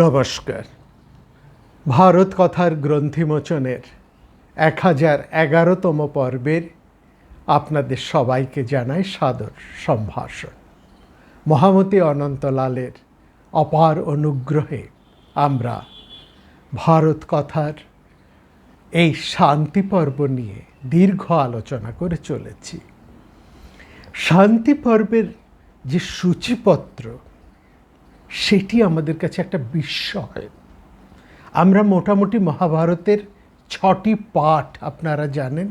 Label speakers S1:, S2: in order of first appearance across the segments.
S1: নমস্কার। ভারত কথার গ্রন্থিমোচনের 1011তম পর্বের আপনাদের সবাইকে জানাই সাদর সম্ভাষণ। মহামতি অনন্তলালের অপার অনুগ্রহে আমরা ভারত কথার এই শান্তি পর্ব নিয়ে দীর্ঘ আলোচনা করে চলেছি। শান্তি পর্বের যে সূচিপত্র, সেটি আমাদের কাছে একটা বিস্ময়। আমরা মোটামুটি মহাভারতের 6টি পাঠ, আপনারা জানেন,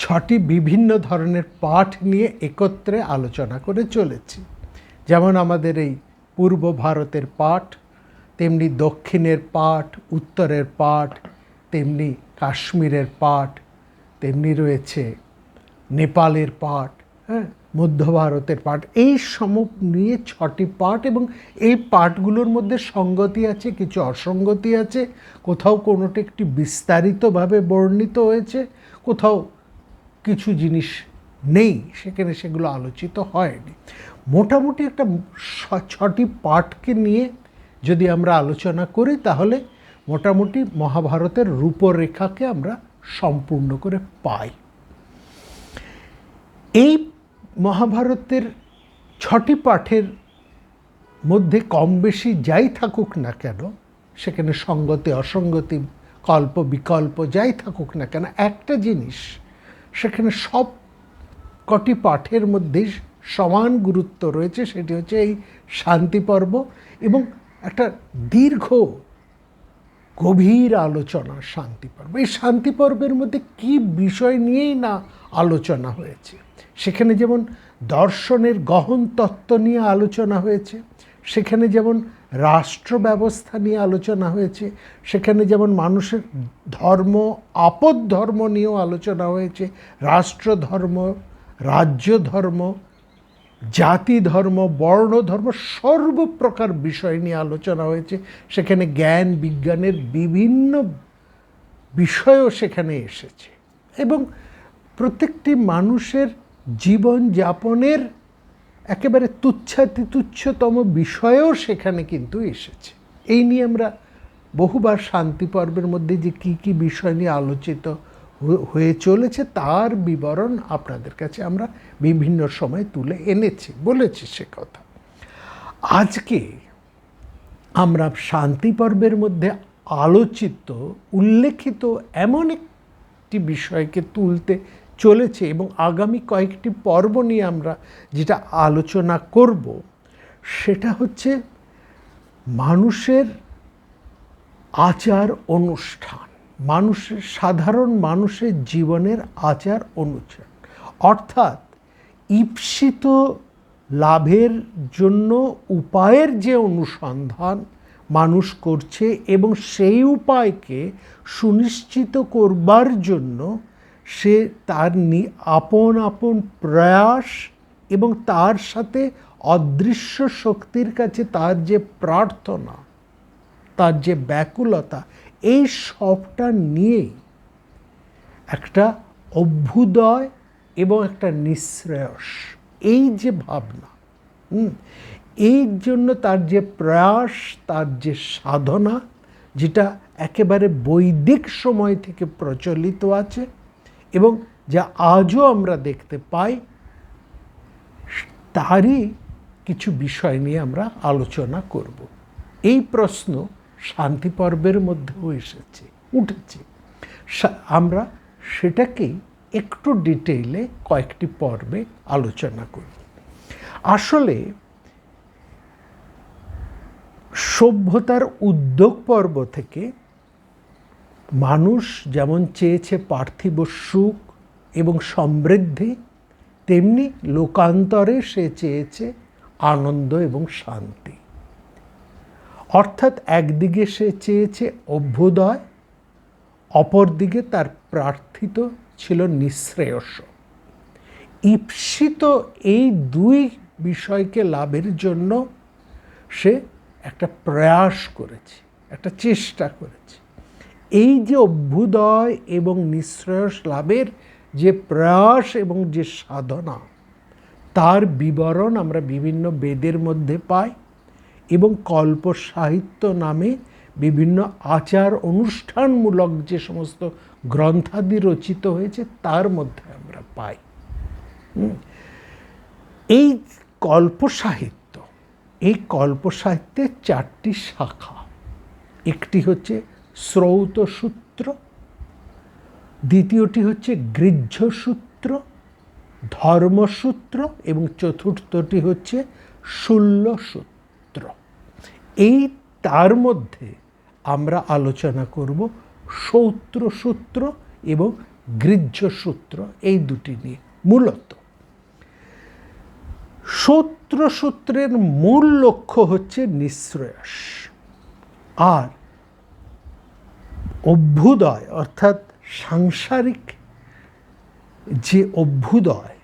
S1: 6টি বিভিন্ন ধরনের পাঠ নিয়ে একত্রে আলোচনা করে চলেছি। যেমন আমাদের এই পূর্ব ভারতের পাঠ, তেমনি দক্ষিণের পাঠ, উত্তরের পাঠ, তেমনি কাশ্মীরের পাঠ, তেমনি রয়েছে নেপালের পাঠ, মধ্য ভারতের পাঠ। এই সম নিয়ে 6টি পাঠ, এবং এই পাঠগুলোর মধ্যে সঙ্গতি আছে, কিছু অসঙ্গতি আছে। কোথাও কোনোটি একটি বিস্তারিতভাবে বর্ণিত হয়েছে, কোথাও কিছু জিনিস নেই, সেখানে সেগুলো আলোচিত হয়নি। মোটামুটি একটা 6টি পাঠকে নিয়ে যদি আমরা আলোচনা করি, তাহলে মোটামুটি মহাভারতের রূপরেখাকে আমরা সম্পূর্ণ করে পাই। এই মহাভারতের 6টি পাঠের মধ্যে কম বেশি যাই থাকুক না কেন, সেখানে সঙ্গতি অসঙ্গতি, কল্প বিকল্প যাই থাকুক না কেন, একটা জিনিস সেখানে সব কটি পাঠের মধ্যে সমান গুরুত্ব রয়েছে, সেটি হচ্ছে এই শান্তি পর্ব এবং একটা দীর্ঘ গভীর আলোচনা শান্তি পর্ব। এই শান্তি পর্বের মধ্যে কী বিষয় নিয়েই না আলোচনা হয়েছে। সেখানে যেমন দর্শনের গহন তত্ত্ব নিয়ে আলোচনা হয়েছে, সেখানে যেমন রাষ্ট্র ব্যবস্থা নিয়ে আলোচনা হয়েছে, সেখানে যেমন মানুষের ধর্ম, আপদ ধর্ম নিয়েও আলোচনা হয়েছে, রাষ্ট্র ধর্ম, রাজ্য ধর্ম, জাতি ধর্ম, বর্ণ ধর্ম, সর্বপ্রকার বিষয় নিয়ে আলোচনা হয়েছে। সেখানে জ্ঞান বিজ্ঞানের বিভিন্ন বিষয়ও সেখানে এসেছে, এবং প্রত্যেকটি মানুষের জীবনযাপনের একেবারে তুচ্ছাতিতুচ্ছতম বিষয়েও সেখানে কিন্তু এসেছে। এই নিয়ে আমরা বহুবার শান্তি পর্বের মধ্যে যে কী কী বিষয় নিয়ে আলোচিত হয়ে চলেছে, তার বিবরণ আপনাদের কাছে আমরা বিভিন্ন সময় তুলে এনেছি, বলেছি সে কথা। আজকে আমরা শান্তি পর্বের মধ্যে আলোচিত, উল্লেখিত এমন একটি বিষয়কে তুলতে চলেছে, এবং আগামী কয়েকটি পর্ব নিয়ে আমরা যেটা আলোচনা করব, সেটা হচ্ছে মানুষের আচার অনুষ্ঠান, মানুষের সাধারণ মানুষের জীবনের আচার অনুষ্ঠান। অর্থাৎ ঈপ্সিত লাভের জন্য উপায়ের যে অনুসন্ধান মানুষ করছে, এবং সেই উপায়কে সুনিশ্চিত করবার জন্য সে তার আপন আপন প্রয়াস এবং তার সাথে অদৃশ্য শক্তির কাছে তার যে প্রার্থনা, তার যে ব্যাকুলতা, এই সবটা নিয়েই একটা অভ্যুদয় এবং একটা নিঃশ্রেয়স, এই যে ভাবনা, এই জন্য তার যে প্রয়াস, তার যে সাধনা, যেটা একেবারে বৈদিক সময় থেকে প্রচলিত আছে এবং যা আজও আমরা দেখতে পাই, তারই কিছু বিষয় নিয়ে আমরা আলোচনা করব। এই প্রশ্ন শান্তি পর্বের মধ্যেও উঠেছে। আমরা সেটাকেই একটু ডিটেইলে কয়েকটি পর্বে আলোচনা করব। আসলে সভ্যতার উদ্যোগ পর্ব থেকে মানুষ যেমন চেয়েছে পার্থিব সুখ এবং সমৃদ্ধি, তেমনি লোকান্তরে সে চেয়েছে আনন্দ এবং শান্তি। অর্থাৎ একদিকে সে চেয়েছে অভ্যুদয়, অপরদিকে তার প্রার্থিত ছিল নিঃশ্রেয়স। ঈপ্সিত এই দুই বিষয়কে লাভের জন্য সে একটা প্রয়াস করেছে, একটা চেষ্টা করেছে। এই যে অভ্যুদয় এবং নিঃশ্রেয়স লাভের যে প্রয়াস এবং যে সাধনা, তার বিবরণ আমরা বিভিন্ন বেদের মধ্যে পাই, এবং কল্প সাহিত্য নামে বিভিন্ন আচার অনুষ্ঠানমূলক যে সমস্ত গ্রন্থাদি রচিত হয়েছে তার মধ্যে আমরা পাই। এই কল্প সাহিত্য, এই কল্প সাহিত্যের 4টি শাখা। একটি হচ্ছে শ্রৌত সূত্র, দ্বিতীয়টি হচ্ছে গৃহ্য সূত্র, ধর্মসূত্র এবং চতুর্থটি হচ্ছে শূল্য সূত্র। এই তার মধ্যে আমরা আলোচনা করব শ্রৌত সূত্র এবং গৃহ্য সূত্র, এই দুটি নিয়ে। মূলত শ্রৌত সূত্রের মূল লক্ষ্য হচ্ছে নিঃশ্রেয়স, আর অভ্যুদয় অর্থাৎ সাংসারিক যে অভ্যুদয়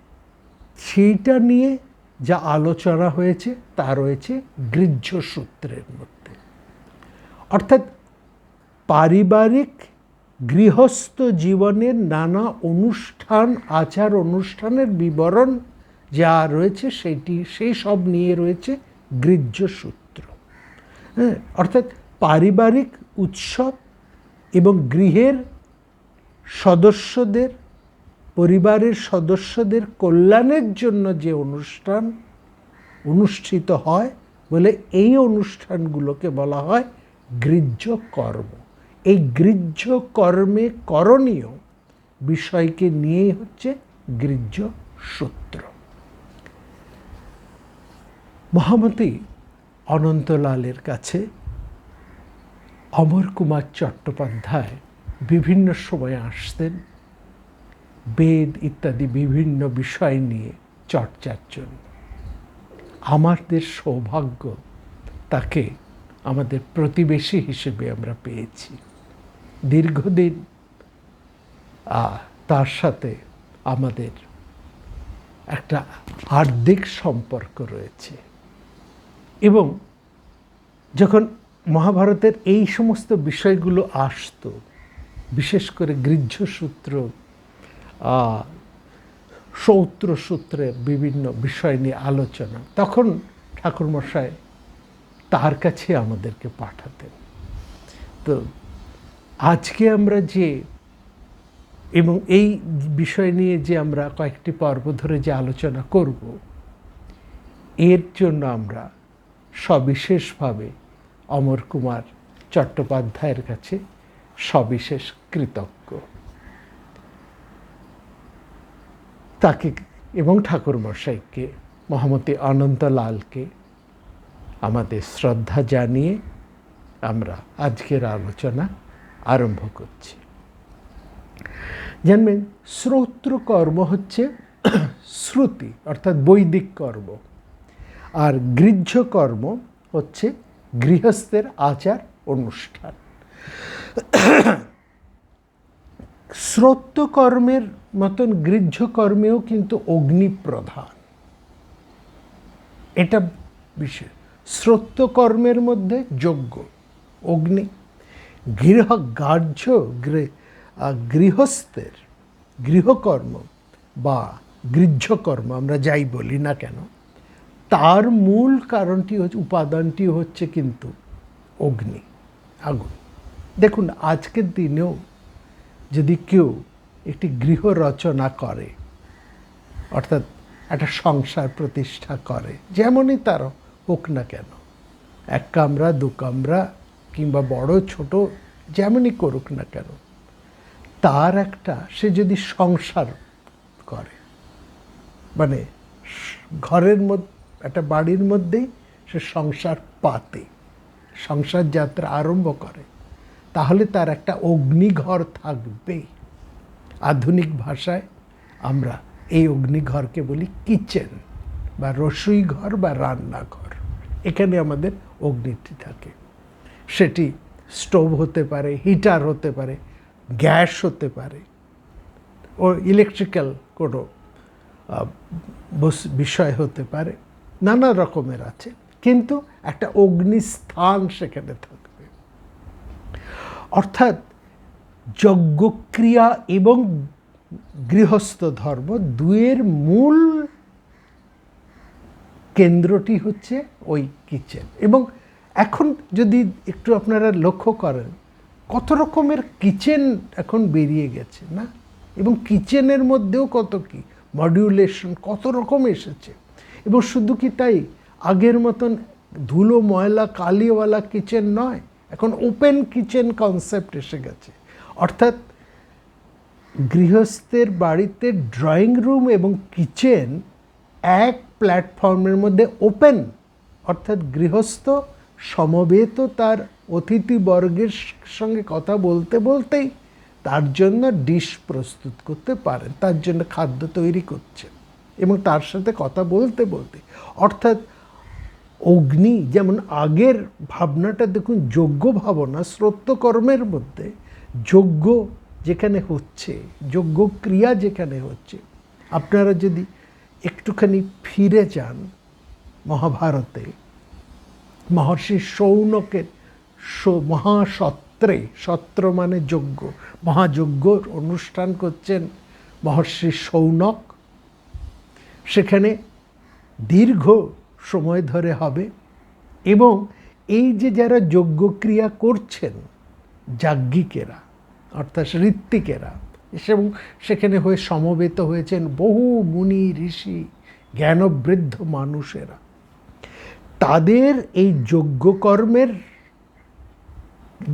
S1: সেইটা নিয়ে যা আলোচনা হয়েছে তা রয়েছে গৃহ্য সূত্রের মধ্যে। অর্থাৎ পারিবারিক গৃহস্থ জীবনের নানা অনুষ্ঠান, আচার অনুষ্ঠানের বিবরণ যা রয়েছে সেই সব নিয়ে রয়েছে গৃহ্য সূত্র। হ্যাঁ, অর্থাৎ পারিবারিক উৎসব এবং গৃহের সদস্যদের, পরিবারের সদস্যদের কল্যাণের জন্য যে অনুষ্ঠান অনুষ্ঠিত হয় বলে এই অনুষ্ঠানগুলোকে বলা হয় গৃহ্য কর্ম। এই গৃহ্য কর্মে করণীয় বিষয়কে নিয়েই হচ্ছে গৃহ্য সূত্র। মহামতি অনন্তলালের কাছে অমর কুমার চট্টোপাধ্যায় বিভিন্ন সময় আসতেন বেদ ইত্যাদি বিভিন্ন বিষয় নিয়ে চর্চার জন্য। আমাদের সৌভাগ্য তাকে আমাদের প্রতিবেশী হিসেবে আমরা পেয়েছি। দীর্ঘদিন তার সাথে আমাদের একটা হার্দিক সম্পর্ক রয়েছে এবং যখন মহাভারতের এই সমস্ত বিষয়গুলো আসতো, বিশেষ করে গৃহ্য সূত্র, শ্রৌত সূত্রের বিভিন্ন বিষয় নিয়ে আলোচনা, তখন ঠাকুরমশাই তার কাছে আমাদেরকে পাঠাতেন। তো আজকে আমরা যে এবং এই বিষয় নিয়ে যে আমরা কয়েকটি পর্ব ধরে যে আলোচনা করব, এর জন্য আমরা সবিশেষভাবে অমর কুমার চট্টোপাধ্যায়ের কাছে সবিশেষ কৃতজ্ঞ। তাকে এবং ঠাকুরমশাইকে, মহামতি অনন্তলালকে আমাদের শ্রদ্ধা জানিয়ে আমরা আজকের আলোচনা আরম্ভ করছি। জানবেন, শ্রৌত কর্ম হচ্ছে শ্রুতি অর্থাৎ বৈদিক কর্ম, আর গৃহ্য কর্ম হচ্ছে গৃহস্থের আচার অনুষ্ঠান। শ্রৌত কর্মের মতন গৃহ্য কর্মেও কিন্তু অগ্নি প্রধান, এটা বিশেষ। শ্রৌত কর্মের মধ্যে যজ্ঞ, অগ্নি। গৃহস্থের গৃহকর্ম বা গৃহ্যকর্ম আমরা যাই বলি না কেন, তার মূল কারণটি হচ্ছে, উপাদানটি হচ্ছে কিন্তু অগ্নি, আগুন। দেখুন, আজকের দিনেও যদি কেউ একটি গৃহ রচনা করে, অর্থাৎ একটা সংসার প্রতিষ্ঠা করে, যেমনই তার হোক না কেন, 1 কামরা 2 কামরা কিংবা বড় ছোট যেমনই করুক না কেন, তার একটা, সে যদি সংসার করে, মানে ঘরের মধ্যে একটা বাড়ির মধ্যেই সে সংসার পাতে, সংসার যাত্রা আরম্ভ করে, তাহলে তার একটা অগ্নিঘর থাকবেই। আধুনিক ভাষায় আমরা এই অগ্নিঘরকে বলি কিচেন বা রসুই ঘর বা রান্নাঘর। এখানে আমাদের অগ্নিটি থাকে, সেটি স্টোভ হতে পারে, হিটার হতে পারে, গ্যাস হতে পারে, ও ইলেকট্রিক্যাল কোনো বিষয় হতে পারে, নানা রকমের আছে, কিন্তু একটা অগ্নিস্থান সেখানে থাকবে। অর্থাৎ যজ্ঞক্রিয়া এবং গৃহস্থ ধর্ম দুয়ের মূল কেন্দ্রটি হচ্ছে ওই কিচেন। এবং এখন যদি একটু আপনারা লক্ষ্য করেন, কত রকমের কিচেন এখন বেরিয়ে গেছে না, এবং কিচেনের মধ্যেও কত কি মডিউলেশন, কত রকম এসেছে। এবং শুধু কি তাই, আগের মতন ধুলো ময়লা কালিওয়ালা কিচেন নয়, এখন ওপেন কিচেন কনসেপ্ট এসে গেছে। অর্থাৎ গৃহস্থের বাড়িতে ড্রয়িং রুম এবং কিচেন এক প্ল্যাটফর্মের মধ্যে ওপেন, অর্থাৎ গৃহস্থ সমবেত তার অতিথিবর্গের সঙ্গে কথা বলতে বলতেই তার জন্য ডিশ প্রস্তুত করতে পারেন, তার জন্য খাদ্য তৈরি করছেন এবং তার সাথে কথা বলতে বলতে। অর্থাৎ অগ্নি, যেমন আগের ভাবনাটা দেখুন, যজ্ঞ ভাবনা শ্রোত্রকর্মের মধ্যে যজ্ঞ যেখানে হচ্ছে, যজ্ঞ ক্রিয়া যেখানে হচ্ছে, আপনারা যদি একটুখানি ফিরে যান মহাভারতে, মহর্ষি শৌনকের মহাসত্রে, সত্র মানে যজ্ঞ, মহাযজ্ঞর অনুষ্ঠান করছেন মহর্ষি শৌনক। সেখানে দীর্ঘ সময় ধরে হবে, এবং এই যে যারা যজ্ঞক্রিয়া করছেন যাজ্ঞিকেরা অর্থাৎ ঋত্বিকেরা, এবং সেখানে হয়ে সমবেত হয়েছেন বহু মুনি ঋষি জ্ঞানবৃদ্ধ মানুষেরা, তাদের এই যজ্ঞকর্মের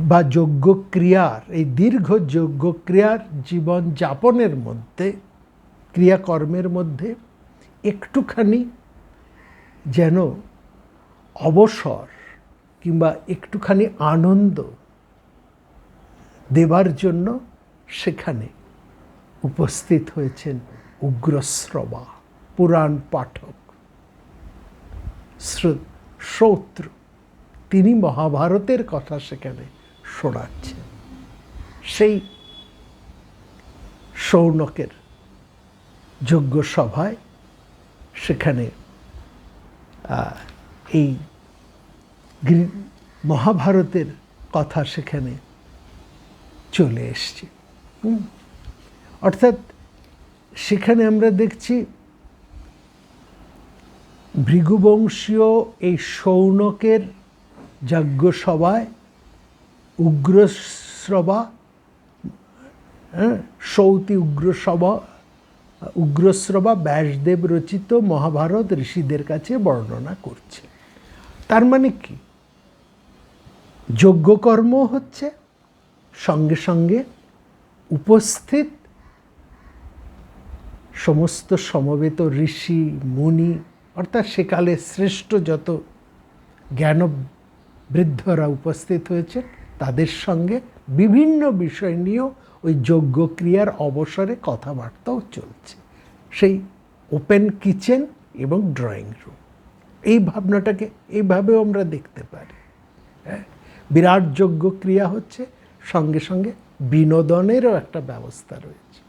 S1: বা যজ্ঞক্রিয়ার, এই দীর্ঘ যজ্ঞক্রিয়ার জীবন যাপনের মধ্যে, ক্রিয়াকর্মের মধ্যে একটুখানি যেন অবসর কিংবা একটুখানি আনন্দ দেবার জন্য সেখানে উপস্থিত হয়েছেন উগ্রশ্রবা, পুরাণ পাঠক, শ্রোত্র। তিনি মহাভারতের কথা সেখানে শোনাচ্ছেন। সেই শৌনকের যজ্ঞ সভায় সেখানে এই মহাভারতের কথা সেখানে চলে এসছে। অর্থাৎ সেখানে আমরা দেখছি ভৃগুবংশীয় এই শৌনকের যজ্ঞসভায় উগ্রশ্রবা, সৌতি উগ্রশ্রবা ব্যাসদেব রচিত মহাভারত ঋষিদের কাছে বর্ণনা করছে। তার মানে কি, যজ্ঞকর্ম হচ্ছে, সঙ্গে সঙ্গে উপস্থিত সমস্ত সমবেত ঋষি মুনি, অর্থাৎ সেকালে শ্রেষ্ঠ যত জ্ঞানবৃদ্ধরা উপস্থিত হয়েছে, তাদের সঙ্গে বিভিন্ন বিষয় নিয়েও ওই যজ্ঞক্রিয়ার অবসরে কথাবার্তাও চলছে। সেই ওপেন কিচেন এবং ড্রয়িং রুম, এই ভাবনাটাকে এইভাবেও আমরা দেখতে পারি। হ্যাঁ, বিরাট যজ্ঞক্রিয়া হচ্ছে, সঙ্গে সঙ্গে বিনোদনেরও একটা ব্যবস্থা রয়েছে।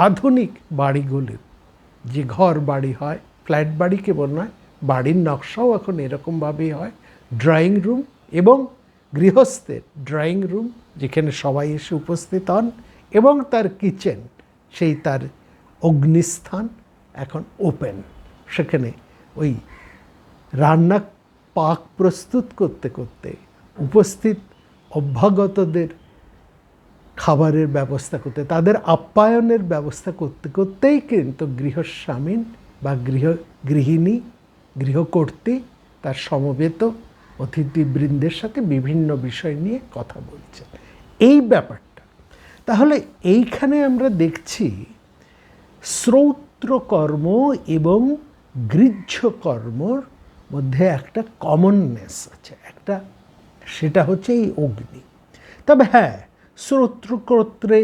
S1: আধুনিক বাড়িগুলির যে ঘর বাড়ি হয়, ফ্ল্যাট বাড়ি কেবল নয়, বাড়ির নকশাও এখন এরকমভাবেই হয়। ড্রয়িং রুম এবং গৃহস্থের ড্রয়িং রুম, যেখানে সবাই এসে উপস্থিত হন, এবং তার কিচেন, সেই তার অগ্নিস্থান এখন ওপেন। সেখানে ওই রান্না পাক প্রস্তুত করতে করতে উপস্থিত অভ্যাগতদের খাবারের ব্যবস্থা করতে, তাদের আপ্যায়নের ব্যবস্থা করতে করতেই কিন্তু গৃহস্বামীন বা গৃহিণী, গৃহকর্ত্রী তার সমবেত অতিথিবৃন্দের সাথে বিভিন্ন বিষয় নিয়ে কথা বলছেন। এই ব্যাপারটা তাহলে এইখানে আমরা দেখছি শ্রৌত্রকর্ম এবং গৃহ্যকর্মর মধ্যে একটা কমননেস আছে, একটা, সেটা হচ্ছে এই অগ্নি। তবে হ্যাঁ, শ্রোত্রকর্ত্রে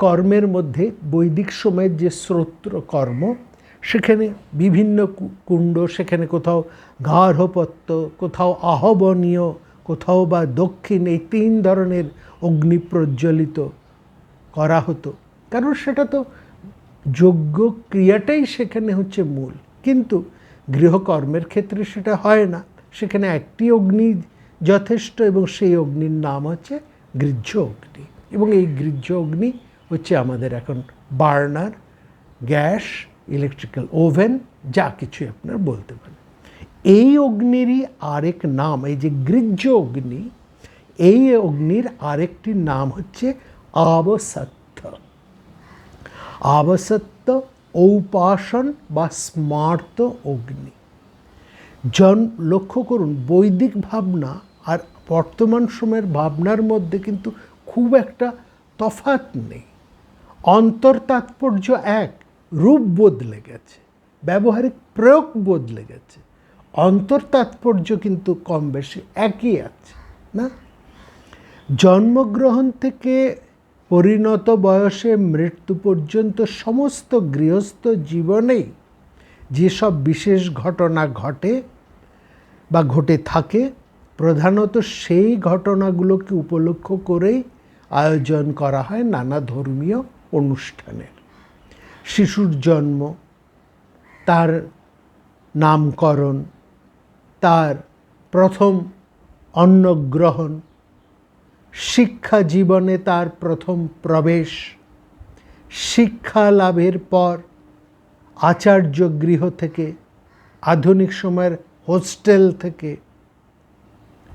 S1: কর্মের মধ্যে বৈদিক সময়ের যে শ্রোত্রকর্ম, সেখানে বিভিন্ন কুণ্ড, সেখানে কোথাও গার্হপত্য, কোথাও আহবনীয়, কোথাও বা দক্ষিণ, এই 3 ধরনের অগ্নি প্রজ্বলিত করা হতো। কারণ সেটা তো যজ্ঞ ক্রিয়াটাই সেখানে হচ্ছে মূল। কিন্তু গৃহকর্মের ক্ষেত্রে সেটা হয় না, সেখানে একটি অগ্নি যথেষ্ট, এবং সেই অগ্নির নাম হচ্ছে গৃহ্য অগ্নি। এবং এই গৃহ্য অগ্নি হচ্ছে আমাদের এখন বার্নার, গ্যাস, ইলেকট্রিক্যাল ওভেন, যা কিছু আপনার বলতে পারেন। এই অগ্নিরই আরেক নাম, এই যে গৃহ্য অগ্নি, এই অগ্নির আরেকটি নাম হচ্ছে আবসত্য। আবসত্য ঔপাসন বা স্মার্ত অগ্নি। লক্ষ্য করুন, বৈদিক ভাবনা আর বর্তমান সময়ের ভাবনার মধ্যে কিন্তু খুব একটা তফাৎ নেই। অন্তর তাৎপর্য এক, রূপ বদলে গেছে, ব্যবহারিক প্রয়োগ বদলে গেছে, অন্তর তাৎপর্য কিন্তু কম বেশি একই আছে না। জন্মগ্রহণ থেকে পরিণত বয়সে মৃত্যু পর্যন্ত সমস্ত গৃহস্থ জীবনেই যেসব বিশেষ ঘটনা ঘটে বা ঘটে থাকে, প্রধানত সেই ঘটনাগুলোকে উপলক্ষ করেই আয়োজন করা হয় নানা ধর্মীয় অনুষ্ঠানের। শিশুর জন্ম, তার নামকরণ, তার প্রথম অন্নগ্রহণ, শিক্ষা জীবনে তার প্রথম প্রবেশ, শিক্ষা লাভের পর আচার্য গৃহ থেকে, আধুনিক সময়ের হোস্টেল থেকে,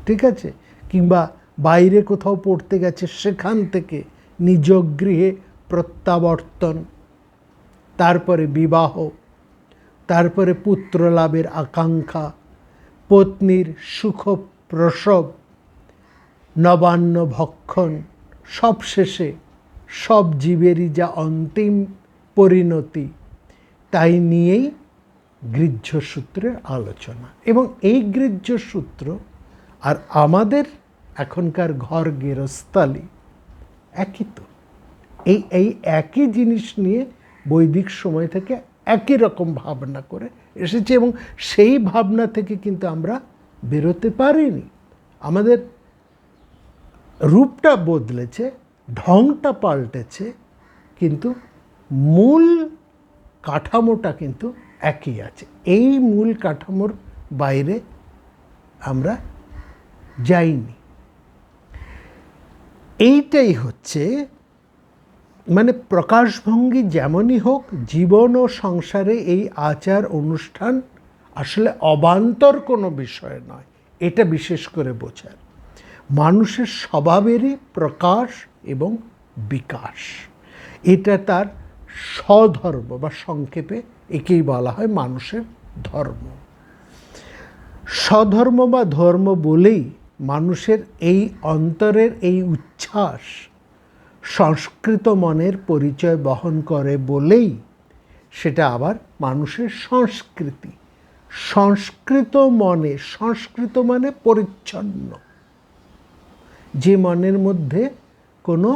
S1: ঠিক আছে, কিংবা বাইরে কোথাও পড়তে গেছে সেখান থেকে নিজ গৃহে প্রত্যাবর্তন, তারপরে বিবাহ, তারপরে পুত্র লাভের আকাঙ্ক্ষা, পত্নীর সুখ প্রসব, নবান্ন ভক্ষণ, সবশেষে সব জীবেরই যা অন্তিম পরিণতি, তাই নিয়েই গৃহ্য সূত্রের আলোচনা। এবং এই গৃহ্য সূত্র আর আমাদের এখনকার ঘর গেরস্তালি একই তো। এই একই জিনিস নিয়ে বৈদিক সময় থেকে একই রকম ভাবনা করে এসেছে, এবং সেই ভাবনা থেকে কিন্তু আমরা বেরোতে পারিনি। আমাদের রূপটা বদলেছে, ঢংটা পাল্টেছে, কিন্তু মূল কাঠামোটা কিন্তু একই আছে। এই মূল কাঠামোর বাইরে আমরা যাইনি। এইটাই হচ্ছে, মানে প্রকাশভঙ্গি যেমনই হোক, জীবন ও সংসারে এই আচার অনুষ্ঠান আসলে অবান্তর কোনো বিষয় নয়, এটা বিশেষ করে বোঝার। মানুষের স্বভাবেরই প্রকাশ এবং বিকাশ, এটা তার স্বধর্ম, বা সংক্ষেপে একেই বলা হয় মানুষের ধর্ম। স্বধর্ম বা ধর্ম বলেই মানুষের এই অন্তরের এই উচ্ছ্বাস সংস্কৃত মনের পরিচয় বহন করে বলেই সেটা আবার মানুষের সংস্কৃতি। সংস্কৃত মনে, সংস্কৃত মানে পরিচ্ছন্ন, যে মনের মধ্যে কোনো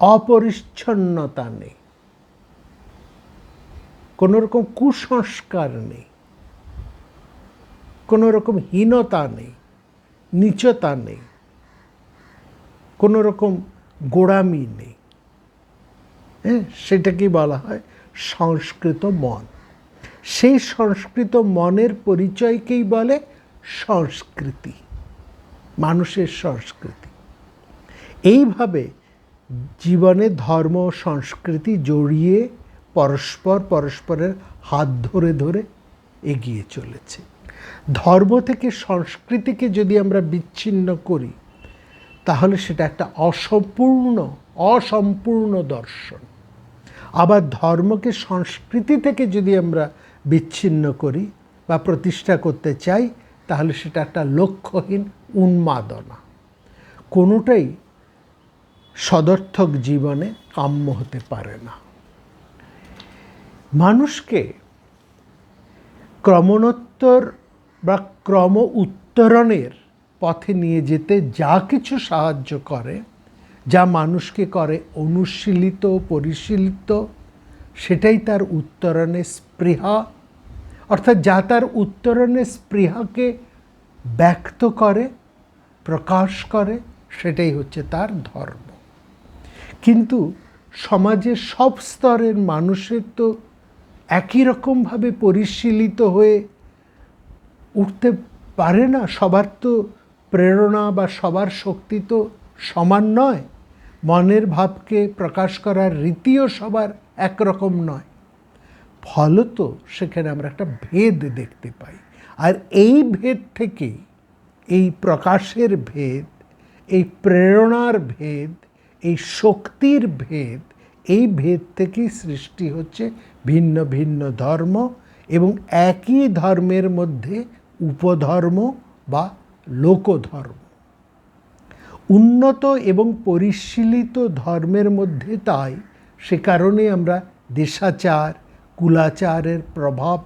S1: অপরিচ্ছন্নতা নেই, কোনো রকম কুসংস্কার নেই, কোনো রকম হীনতা নেই, নীচতা নেই, কোনো রকম গোড়ামি নেই। হ্যাঁ, সেটাকেই বলা হয় সংস্কৃত মন। সেই সংস্কৃত মনের পরিচয়কেই বলে সংস্কৃতি, মানুষের সংস্কৃতি। এইভাবে জীবনে ধর্ম ও সংস্কৃতি জড়িয়ে পরস্পরের হাত ধরে ধরে এগিয়ে চলেছে। ধর্ম থেকে সংস্কৃতিকে যদি আমরা বিচ্ছিন্ন করি, তাহলে সেটা একটা অসম্পূর্ণ দর্শন। আবার ধর্মকে সংস্কৃতি থেকে যদি আমরা বিচ্ছিন্ন করি বা প্রতিষ্ঠা করতে চাই, তাহলে সেটা একটা লক্ষ্যহীন উন্মাদনা। কোনোটাই সদর্থক জীবনে কাম্য হতে পারে না। মানুষকে ক্রমোত্তর বা ক্রম উত্তরণের পথে নিয়ে যেতে যা কিছু সাহায্য করে, যা মানুষকে করে অনুশীলিত, পরিশীলিত, সেটাই তার উত্তরণের স্পৃহা, অর্থাৎ যা তার উত্তরণের স্পৃহাকে ব্যক্ত করে, প্রকাশ করে, সেটাই হচ্ছে তার ধর্ম। কিন্তু সমাজের সব স্তরের মানুষের তো একই রকমভাবে পরিশীলিত হয়ে উঠতে পারে না। সবার তো প্রেরণা বা সবার শক্তি তো সমান নয়। মনের ভাবকে প্রকাশ করার রীতিও সবার একরকম নয়। ফলত সেখানে আমরা একটা ভেদ দেখতে পাই। আর এই ভেদ থেকেই, এই প্রকাশের ভেদ, এই প্রেরণার ভেদ, এই শক্তির ভেদ, এই ভেদ থেকেই সৃষ্টি হচ্ছে ভিন্ন ভিন্ন ধর্ম, এবং একই ধর্মের মধ্যে উপধর্ম বা লোকধর্ম। উন্নত এবং পরিশীলিত ধর্মের মধ্যে তাই সে কারণে আমরা দেশাচার, কুলাচারের প্রভাব,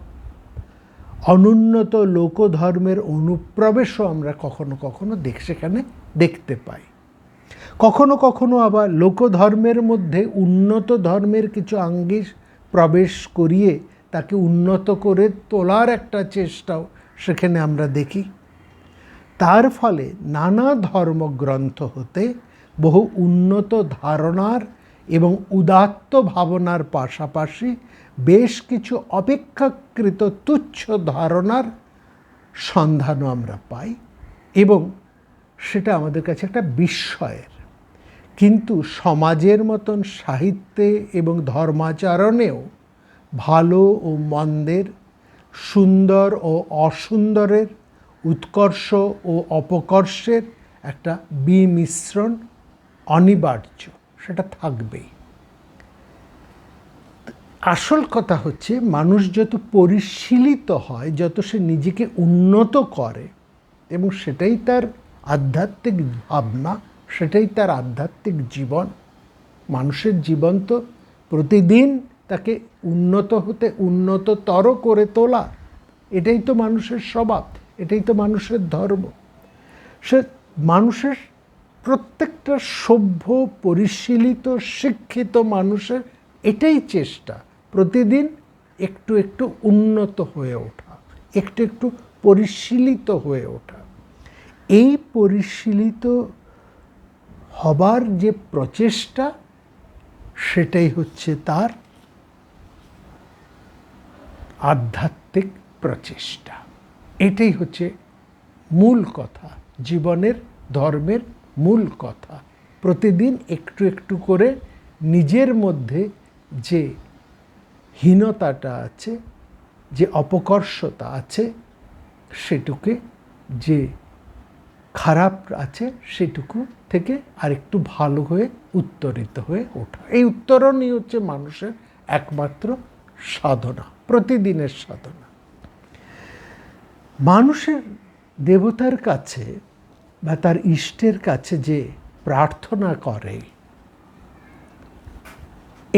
S1: অনুন্নত লোকধর্মের অনুপ্রবেশও আমরা কখনো কখনো সেখানে দেখতে পাই। কখনো কখনো আবার লোকধর্মের মধ্যে উন্নত ধর্মের কিছু আঙ্গিক প্রবেশ করিয়ে তাকে উন্নত করে তোলার একটা চেষ্টাও সেখানে আমরা দেখি। তার ফলে নানা ধর্মগ্রন্থ হতে বহু উন্নত ধারণার এবং উদাত্ত ভাবনার পাশাপাশি বেশ কিছু অপেক্ষাকৃত তুচ্ছ ধারণার সন্ধানও আমরা পাই, এবং সেটা আমাদের কাছে একটা বিস্ময়ের। কিন্তু সমাজের মতন সাহিত্যে এবং ধর্মাচরণেও ভালো ও মন্দের, সুন্দর ও অসুন্দরের, উৎকর্ষ ও অপকর্ষের একটা বিমিশ্রণ অনিবার্য, সেটা থাকবেই। আসল কথা হচ্ছে, মানুষ যত পরিশীলিত হয়, যত সে নিজেকে উন্নত করে, এবং সেটাই তার আধ্যাত্মিক ভাবনা, সেটাই তার আধ্যাত্মিক জীবন। মানুষের জীবন তো প্রতিদিন তাকে উন্নত হতে উন্নততর করে তোলা, এটাই তো মানুষের স্বভাব, এটাই তো মানুষের ধর্ম। সে মানুষের প্রত্যেকটা সভ্য, পরিশীলিত, শিক্ষিত মানুষের এটাই চেষ্টা, প্রতিদিন একটু একটু উন্নত হয়ে ওঠা, একটু একটু পরিশীলিত হয়ে ওঠা। এই পরিশীলিত হবার যে প্রচেষ্টা, সেটাই হচ্ছে তার আধ্যাত্মিক প্রচেষ্টা। এটাই হচ্ছে মূল কথা, জীবনের ধর্মের মূল কথা। প্রতিদিন একটু একটু করে নিজের মধ্যে যে হীনতাটা আছে, যে অপকর্ষতা আছে, সেটুকে, যে খারাপ আছে সেটুকু থেকে আরেকটু ভালো হয়ে উত্তরিত হয়ে ওঠা। এই উত্তরণই হচ্ছে মানুষের একমাত্র সাধনা, প্রতিদিনের সাধনা। মানুষের দেবতার কাছে বা তার ইষ্টের কাছে যে প্রার্থনা করে,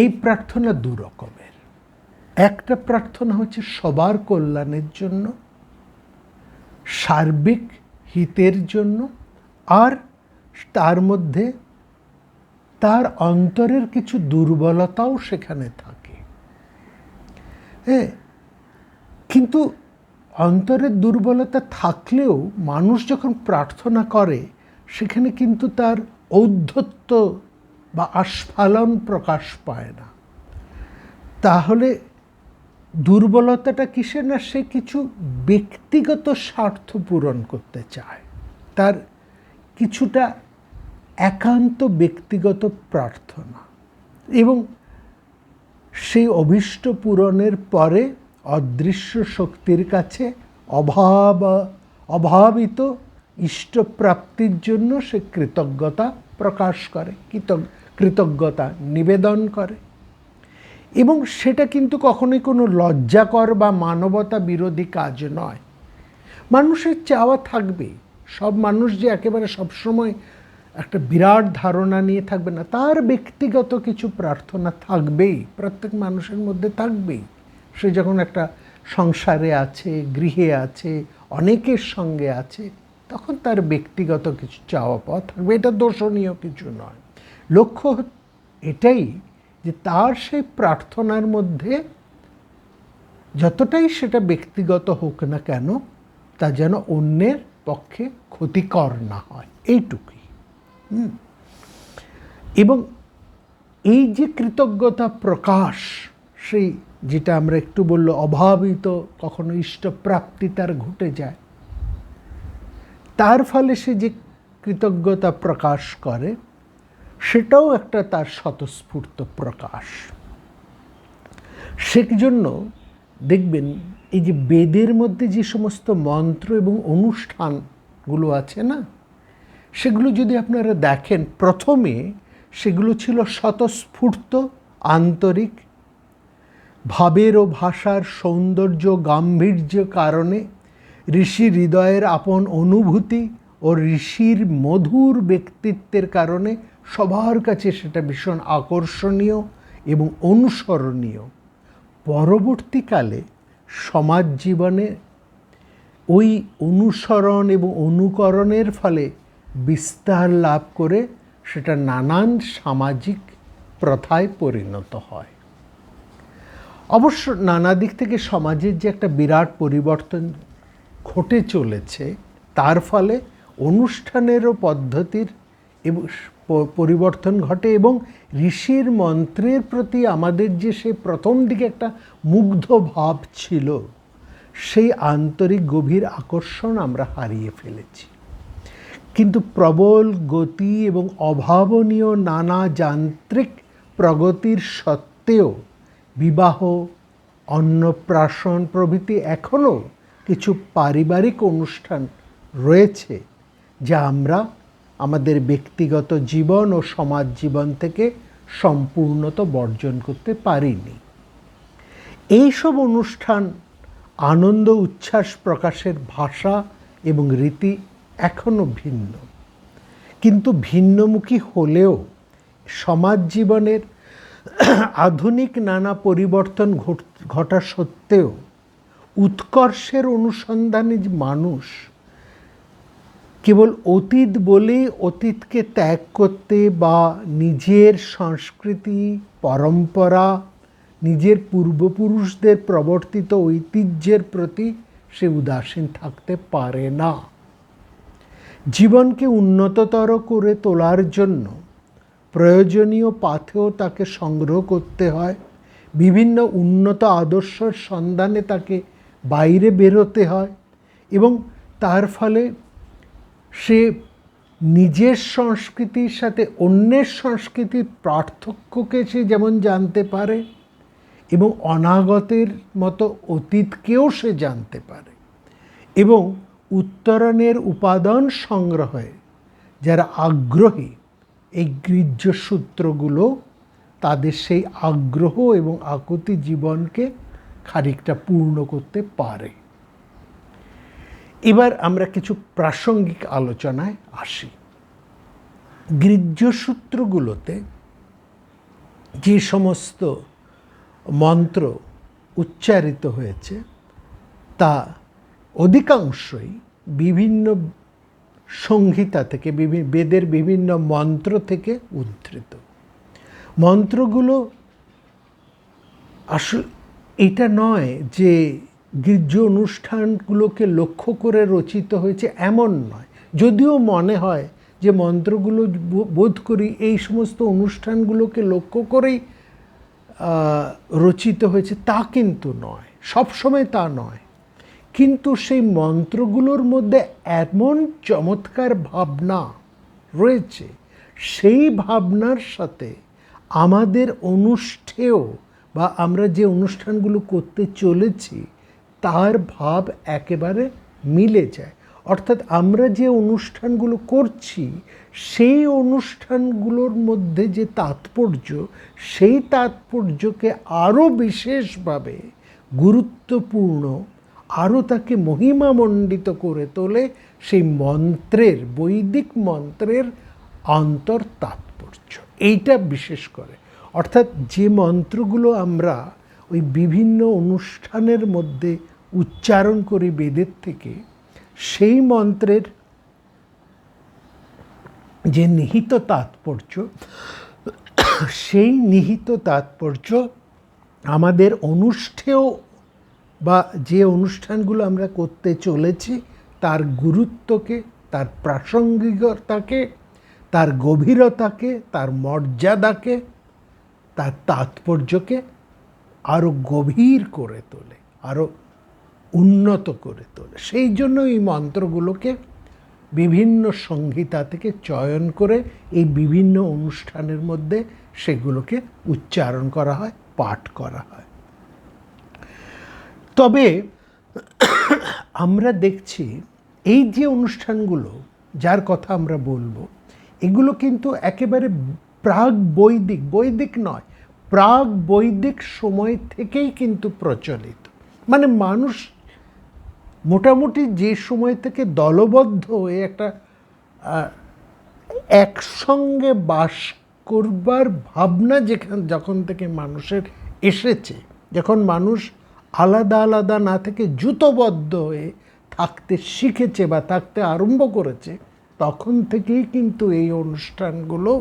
S1: এই প্রার্থনা দু রকমের। একটা প্রার্থনা হচ্ছে সবার কল্যাণের জন্য, সার্বিক হিতের জন্য, আর তার মধ্যে তার অন্তরের কিছু দুর্বলতাও সেখানে থাকে। হ্যাঁ, কিন্তু অন্তরের দুর্বলতা থাকলেও মানুষ যখন প্রার্থনা করে, সেখানে কিন্তু তার ঔদ্ধত্য বা আস্ফালন প্রকাশ পায় না। তাহলে দুর্বলতাটা কিসের? না, সে কিছু ব্যক্তিগত স্বার্থ পূরণ করতে চায়, তার কিছুটা একান্ত ব্যক্তিগত প্রার্থনা, এবং সেই অভীষ্ট পূরণের পরে অদৃশ্য শক্তির কাছে অভাবিত ইষ্টপ্রাপ্তির জন্য সে কৃতজ্ঞতা প্রকাশ করে, কৃতজ্ঞতা নিবেদন করে। এবং সেটা কিন্তু কখনোই কোনো লজ্জাকর বা মানবতা বিরোধী কাজ নয়। মানুষের চাওয়া থাকবে, সব মানুষ যে একেবারে সবসময় একটা বিরাট ধারণা নিয়ে থাকবে না, তার ব্যক্তিগত কিছু প্রার্থনা থাকবেই, প্রত্যেক মানুষের মধ্যে থাকবেই। সে যখন একটা সংসারে আছে, গৃহে আছে, অনেকের সঙ্গে আছে, তখন তার ব্যক্তিগত কিছু চাওয়া পাওয়া থাকবে, এটা দোষণীয় কিছু নয়। লক্ষ্য এটাই যে তার সেই প্রার্থনার মধ্যে যতটাই সেটা ব্যক্তিগত হোক না কেন, তা যেন অন্যের পক্ষে ক্ষতিকর না হয়, এইটুকুই। এবং এই যে কৃতজ্ঞতা প্রকাশ, সেই যেটা আমরা একটু বললো অভাবিত কখনো ইষ্টপ্রাপ্তি তার ঘটে যায়, তার ফলে সে যে কৃতজ্ঞতা প্রকাশ করে, সেটাও একটা তার স্বতঃস্ফূর্ত প্রকাশ। সেজন্য দেখবেন এই যে বেদের মধ্যে যে সমস্ত মন্ত্র এবং অনুষ্ঠানগুলো আছে না, সেগুলো যদি আপনারা দেখেন, প্রথমে সেগুলো ছিল স্বতঃস্ফূর্ত, আন্তরিক, ভাবের ও ভাষার সৌন্দর্য গাম্ভীর্য কারণে ঋষি হৃদয়ের আপন অনুভূতি ও ঋষির মধুর ব্যক্তিত্বের কারণে সবার কাছে সেটা ভীষণ আকর্ষণীয় এবং অনুসরণীয়। পরবর্তীকালে সমাজ জীবনে ওই অনুসরণ এবং অনুকরণের ফলে বিস্তার লাভ করে সেটা নানান সামাজিক প্রথায় পরিণত হয়। অবশ্য নানা দিক থেকে সমাজের যে একটা বিরাট পরিবর্তন ঘটে চলেছে, তার ফলে অনুষ্ঠানেরও পদ্ধতির এবং পরিবর্তন ঘটে এবং ঋষির মন্ত্রের প্রতি আমাদের যে সে প্রথম দিকে একটা মুগ্ধ ভাব ছিল, সেই আন্তরিক গভীর আকর্ষণ আমরা হারিয়ে ফেলেছি। কিন্তু প্রবল গতি এবং অভাবনীয় নানা যান্ত্রিক প্রগতির সত্ত্বেও বিবাহ, অন্নপ্রাশন প্রভৃতি এখনও কিছু পারিবারিক অনুষ্ঠান রয়েছে যা আমরা আমাদের ব্যক্তিগত জীবন ও সমাজ জীবন থেকে সম্পূর্ণত বর্জন করতে পারিনি। এইসব অনুষ্ঠান আনন্দ উচ্ছ্বাস প্রকাশের ভাষা এবং রীতি এখনও ভিন্ন, কিন্তু ভিন্নমুখী হলেও সমাজ জীবনের আধুনিক নানা পরিবর্তন ঘটা সত্ত্বেও উৎকর্ষের অনুসন্ধানে মানুষ কেবল অতীত বলেই অতীতকে ত্যাগ করতে বা নিজের সংস্কৃতি, পরম্পরা, নিজের পূর্বপুরুষদের প্রবর্তিত ঐতিহ্যের প্রতি সে উদাসীন থাকতে পারে না। জীবনকে উন্নততর করে তোলার জন্য প্রয়োজনীয় পাথেয় তাকে সংগ্রহ করতে হয়, বিভিন্ন উন্নত আদর্শের সন্ধানে তাকে বাইরে বেরোতে হয় এবং তার ফলে সে নিজের সংস্কৃতির সাথে অন্যের সংস্কৃতির পার্থক্যকে সে যেমন জানতে পারে এবং অনাগতের মতো অতীতকেও সে জানতে পারে এবং উত্তরণের উপাদান সংগ্রহে যারা আগ্রহী, এই গৃহ্য সূত্রগুলো তাদের সেই আগ্রহ এবং আকুতি জীবনকে খানিকটা পূর্ণ করতে পারে। এবার আমরা কিছু প্রাসঙ্গিক আলোচনায় আসি। গৃহ্য সূত্রগুলোতে যে সমস্ত মন্ত্র উচ্চারিত হয়েছে তা অধিকাংশই বিভিন্ন সংহিতা থেকে, বেদের বিভিন্ন মন্ত্র থেকে উদ্ধৃত। মন্ত্রগুলো আসলে এটা নয় যে গৃহ্য অনুষ্ঠানগুলোকে লক্ষ্য করে রচিত হয়েছে, এমন নয়। যদিও মনে হয় যে মন্ত্রগুলো বোধ করি এই সমস্ত অনুষ্ঠানগুলোকে লক্ষ্য করেই রচিত হয়েছে, তা কিন্তু নয়, সবসময় তা নয়। কিন্তু সেই মন্ত্রগুলোর মধ্যে এমন চমৎকার ভাবনা রয়েছে, সেই ভাবনার সাথে আমাদের অনুষ্ঠেয় বা আমরা যে অনুষ্ঠানগুলো করতে চলেছি তার ভাব একেবারে মিলে যায়। অর্থাৎ আমরা যে অনুষ্ঠানগুলো করছি সেই অনুষ্ঠানগুলোর মধ্যে যে তাৎপর্য, সেই তাৎপর্যকে আরও বিশেষভাবে গুরুত্বপূর্ণ, আরও তাকে মহিমামণ্ডিত করে তোলে সেই মন্ত্রের, বৈদিক মন্ত্রের অন্তর তাৎপর্য। এইটা বিশেষ করে, অর্থাৎ যে মন্ত্রগুলো আমরা ওই বিভিন্ন অনুষ্ঠানের মধ্যে উচ্চারণ করি বেদের থেকে, সেই মন্ত্রের যে নিহিত তাৎপর্য, সেই নিহিত তাৎপর্য আমাদের অনুষ্ঠেয় বা যে অনুষ্ঠানগুলো আমরা করতে চলেছি তার গুরুত্বকে, তার প্রাসঙ্গিকতাকে, তার গভীরতাকে, তার মর্যাদাকে, তার তাৎপর্যকে আরও গভীর করে তোলে, আরও উন্নত করে তোলে। সেই জন্য এই মন্ত্রগুলোকে বিভিন্ন সংহিতা থেকে চয়ন করে এই বিভিন্ন অনুষ্ঠানের মধ্যে সেগুলোকে উচ্চারণ করা হয়, পাঠ করা হয়। তবে আমরা দেখছি এই যে অনুষ্ঠানগুলো যার কথা আমরা বলবো, এগুলো কিন্তু একেবারে প্রাক বৈদিক, বৈদিক নয়, প্রাক বৈদিক সময় থেকেই কিন্তু প্রচলিত। মানে মানুষ মোটামুটি যে সময় থেকে দলবদ্ধ হয়ে একটা একসঙ্গে বাস করবার ভাবনা যখন থেকে মানুষের এসেছে, যখন মানুষ আলাদা আলাদা না থেকে জুতোবদ্ধ হয়ে থাকতে শিখেছে বা থাকতে আরম্ভ করেছে, তখন থেকেই কিন্তু এই অনুষ্ঠানগুলো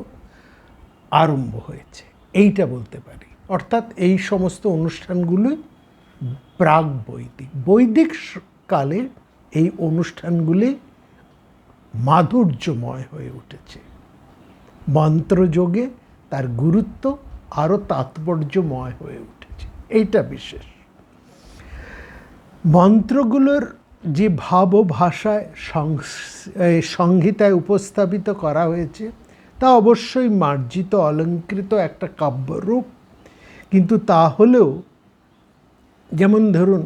S1: আরম্ভ হয়েছে, এইটা বলতে পারি। অর্থাৎ এই সমস্ত অনুষ্ঠানগুলোই প্রাক বৈদিক। বৈদিক কালে এই অনুষ্ঠানগুলি মাধুর্যময় হয়ে উঠেছে, মন্ত্রযোগে তার গুরুত্ব আরও তাৎপর্যময় হয়ে উঠেছে, এইটা বিশেষ। মন্ত্রগুলোর যে ভাব ও ভাষায় সংহিতায় উপস্থাপিত করা হয়েছে তা অবশ্যই মার্জিত অলঙ্কৃত একটা কাব্যরূপ, কিন্তু তা হলেও যেমন ধরুন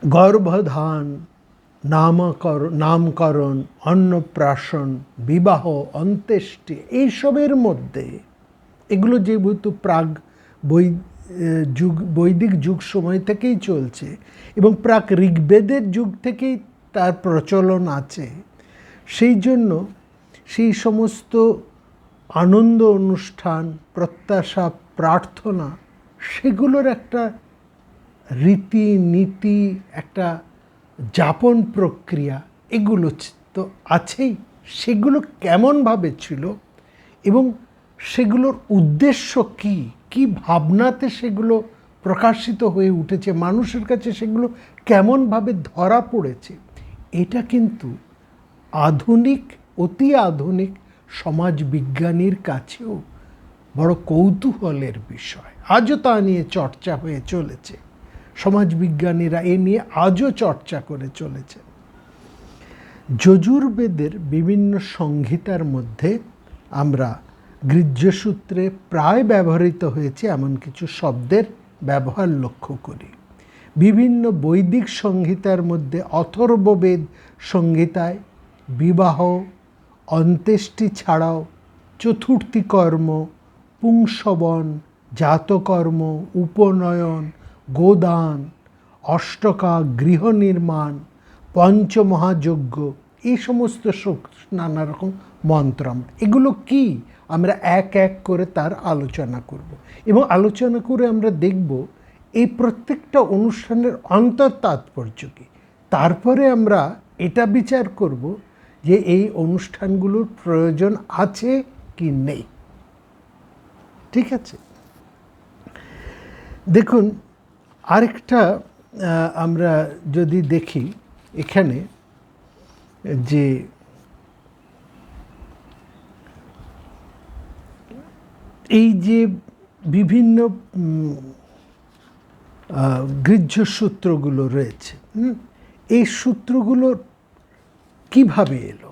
S1: গর্ভধান, নামকরণ, অন্নপ্রাশন, বিবাহ, অন্ত্যেষ্টি, এইসবের মধ্যে এগুলো যেহেতু প্রাগ বৈদিক যুগ সময় থেকেই চলছে এবং প্রাক ঋগ্বেদের যুগ থেকেই তার প্রচলন আছে, সেই জন্য সেই সমস্ত আনন্দ অনুষ্ঠান, প্রত্যাশা, প্রার্থনা, সেগুলোর একটা রীতি নীতি, একটা যাপন প্রক্রিয়া, এগুলো তো আছেই। সেগুলো কেমনভাবে ছিল এবং সেগুলোর উদ্দেশ্য কী, কী ভাবনাতে সেগুলো প্রকাশিত হয়ে উঠেছে, মানুষের কাছে সেগুলো কেমনভাবে ধরা পড়েছে, এটা কিন্তু আধুনিক, অতি আধুনিক সমাজবিজ্ঞানীর কাছেও বড় কৌতূহলের বিষয়। আজও তা নিয়ে চর্চা হয়ে চলেছে, সমাজবিজ্ঞানীরা এ নিয়ে আজও চর্চা করে চলেছে। যজুর্বেদের বিভিন্ন সংহিতার মধ্যে আমরা গৃহ্যসূত্রে প্রায় ব্যবহৃত হয়েছে এমন কিছু শব্দের ব্যবহার লক্ষ্য করি। বিভিন্ন বৈদিক সংহিতার মধ্যে অথর্ববেদ সংহিতায় বিবাহ, অন্ত্যেষ্টি ছাড়াও চতুর্থী কর্ম, পুংসবন, জাতকর্ম, উপনয়ন, গোদান, অষ্টকা, গৃহ নির্মাণ, পঞ্চমহাযজ্ঞ, এই সমস্ত নানা রকম মন্ত্র, এগুলো কি আমরা এক এক করে তার আলোচনা করব এবং আলোচনা করে আমরা দেখব এই প্রত্যেকটা অনুষ্ঠানের অন্তর তাৎপর্য কী। তারপরে আমরা এটা বিচার করব যে এই অনুষ্ঠানগুলোর প্রয়োজন আছে কি নেই। ঠিক আছে, দেখুন আরেকটা আমরা যদি দেখি এখানে যে এই যে বিভিন্ন গৃহ্য সূত্রগুলো রয়েছে, এই সূত্রগুলো কিভাবে এলো?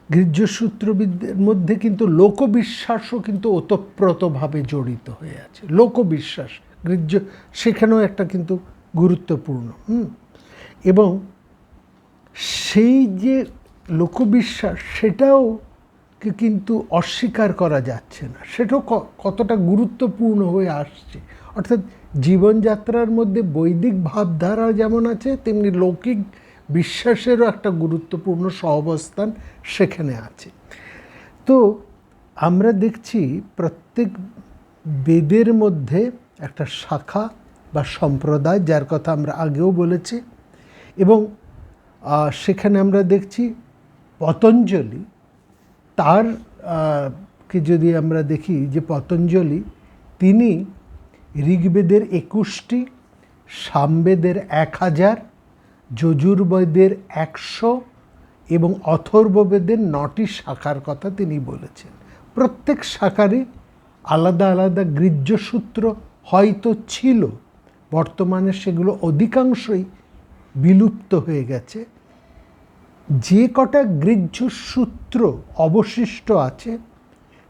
S1: গৃহ্য সূত্রবিদদের মধ্যে কিন্তু লোকবিশ্বাসও কিন্তু ওতপ্রোতভাবে জড়িত হয়ে আছে। লোকবিশ্বাস, গৃহ্য, সেখানেও একটা কিন্তু গুরুত্বপূর্ণ। এবং সেই যে লোকবিশ্বাস, সেটাও কিন্তু অস্বীকার করা যাচ্ছে না, সেটাও কতটা গুরুত্বপূর্ণ হয়ে আসছে। অর্থাৎ জীবনযাত্রার মধ্যে বৈদিক ভাবধারা যেমন আছে, তেমনি লৌকিক বিশ্বাসেরও একটা গুরুত্বপূর্ণ সহাবস্থান সেখানে আছে। তো আমরা দেখছি প্রত্যেক বেদের মধ্যে একটা শাখা বা সম্প্রদায়, যার কথা আমরা আগেও বলেছি, এবং সেখানে আমরা দেখছি পতঞ্জলি, তার কে যদি আমরা দেখি যে পতঞ্জলি তিনি ঋগ্বেদের 21টি, সামবেদের 1000, যজুর্বেদের 100 এবং অথর্ববেদের 9টি শাখার কথা তিনি বলেছেন। প্রত্যেক শাখারই আলাদা আলাদা গৃহ্য সূত্র হয়তো ছিল, বর্তমানে সেগুলো অধিকাংশই বিলুপ্ত হয়ে গেছে। যে কটা গৃহ্য সূত্র অবশিষ্ট আছে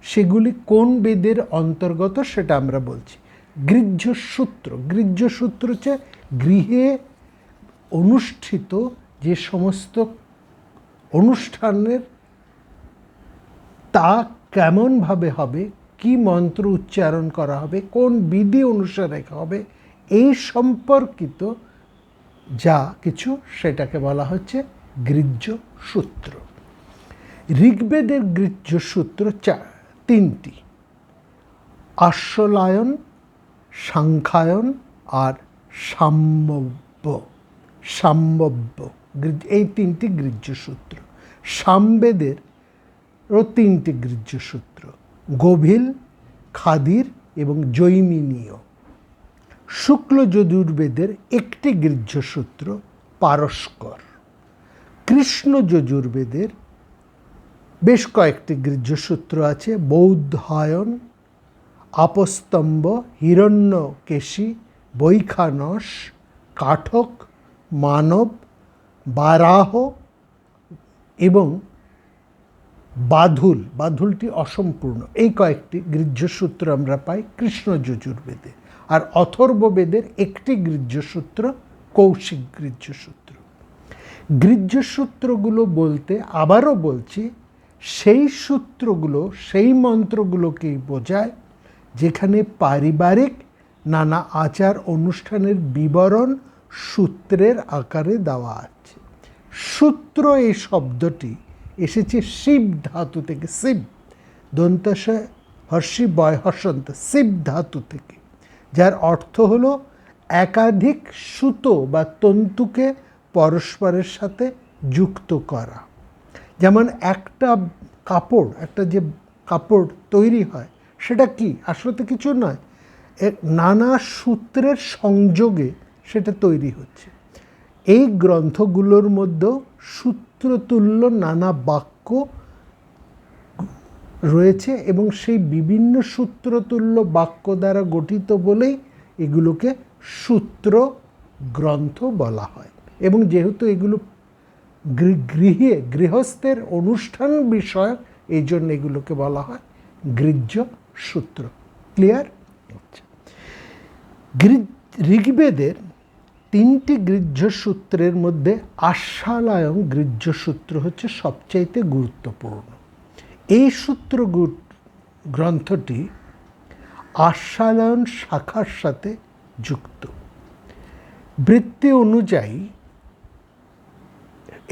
S1: সেগুলি কোন বেদের অন্তর্গত সেটা আমরা বলছি। গৃহ্যসূত্র, গৃহ্যসূত্র হচ্ছে গৃহে অনুষ্ঠিত যে সমস্ত অনুষ্ঠানের তা কেমনভাবে হবে, কি মন্ত্র উচ্চারণ করা হবে, কোন বিধি অনুসারে হবে, এই সম্পর্কিত যা কিছু সেটাকে বলা হচ্ছে গৃহ্যসূত্র। ঋগ্বেদের গৃহ্যসূত্র তিনটি: আশ্বলায়ন, সাংখ্যায়ন আর সাম্যব্য। সাম্যব্য এই তিনটি গৃহ্যসূত্র। সামবেদেরও তিনটি গৃহ্যসূত্র: গভীল, খাদির এবং জৈমিনীয়। শুক্ল যজুর্বেদের একটি গৃহ্যসূত্র পারস্কর। কৃষ্ণ যজুর্বেদের বেশ কয়েকটি গৃহ্যসূত্র আছে: বৌদ্ধায়ন, আপস্তম্ভ, হিরণ্যকেশী, বৈখানস, কাঠক, মানব, বারাহ এবং বাধুল। বাধুলটি অসম্পূর্ণ। এই কয়েকটি গৃহ্যসূত্র আমরা পাই কৃষ্ণ যজুর্বেদে। আর অথর্ববেদের একটি গৃহ্যসূত্র কৌশিক গৃহ্যসূত্র। গৃহ্যসূত্রগুলো বলতে আবারও বলছি, সেই সূত্রগুলো, সেই মন্ত্রগুলোকেই বোঝায় যেখানে পারিবারিক নানা আচার অনুষ্ঠানের বিবরণ সূত্রের আকারে দেওয়া আছে। সূত্র এই শব্দটি এসেছে শিব ধাতু থেকে। শিব, দন্তস্য হর্ষি বয় হসন্ত, শিব ধাতু থেকে, যার অর্থ হলো একাধিক সুতো বা তন্তুকে পরস্পরের সাথে যুক্ত করা। যেমন একটা কাপড়, একটা যে কাপড় তৈরি হয় সেটা কি আসলে তো কিছু নয়, নানা সূত্রের সংযোগে সেটা তৈরি হচ্ছে। এই গ্রন্থগুলোর মধ্যেও সূত্রতুল্য নানা বাক্য রয়েছে এবং সেই বিভিন্ন সূত্রতুল্য বাক্য দ্বারা গঠিত বলেই এগুলোকে সূত্র গ্রন্থ বলা হয়। এবং যেহেতু এগুলো গৃহস্থের অনুষ্ঠান বিষয়ক, এই জন্য এগুলোকে বলা হয় গৃহ্য সূত্র। ক্লিয়ার? ঋগ্বেদের তিনটি গৃহ্যসূত্রের মধ্যে আস্বালায়ন গৃহ্যসূত্র হচ্ছে সবচাইতে গুরুত্বপূর্ণ। এই সূত্র গ্রন্থটি আস্বালায়ন শাখার সাথে যুক্ত। বৃত্তি অনুযায়ী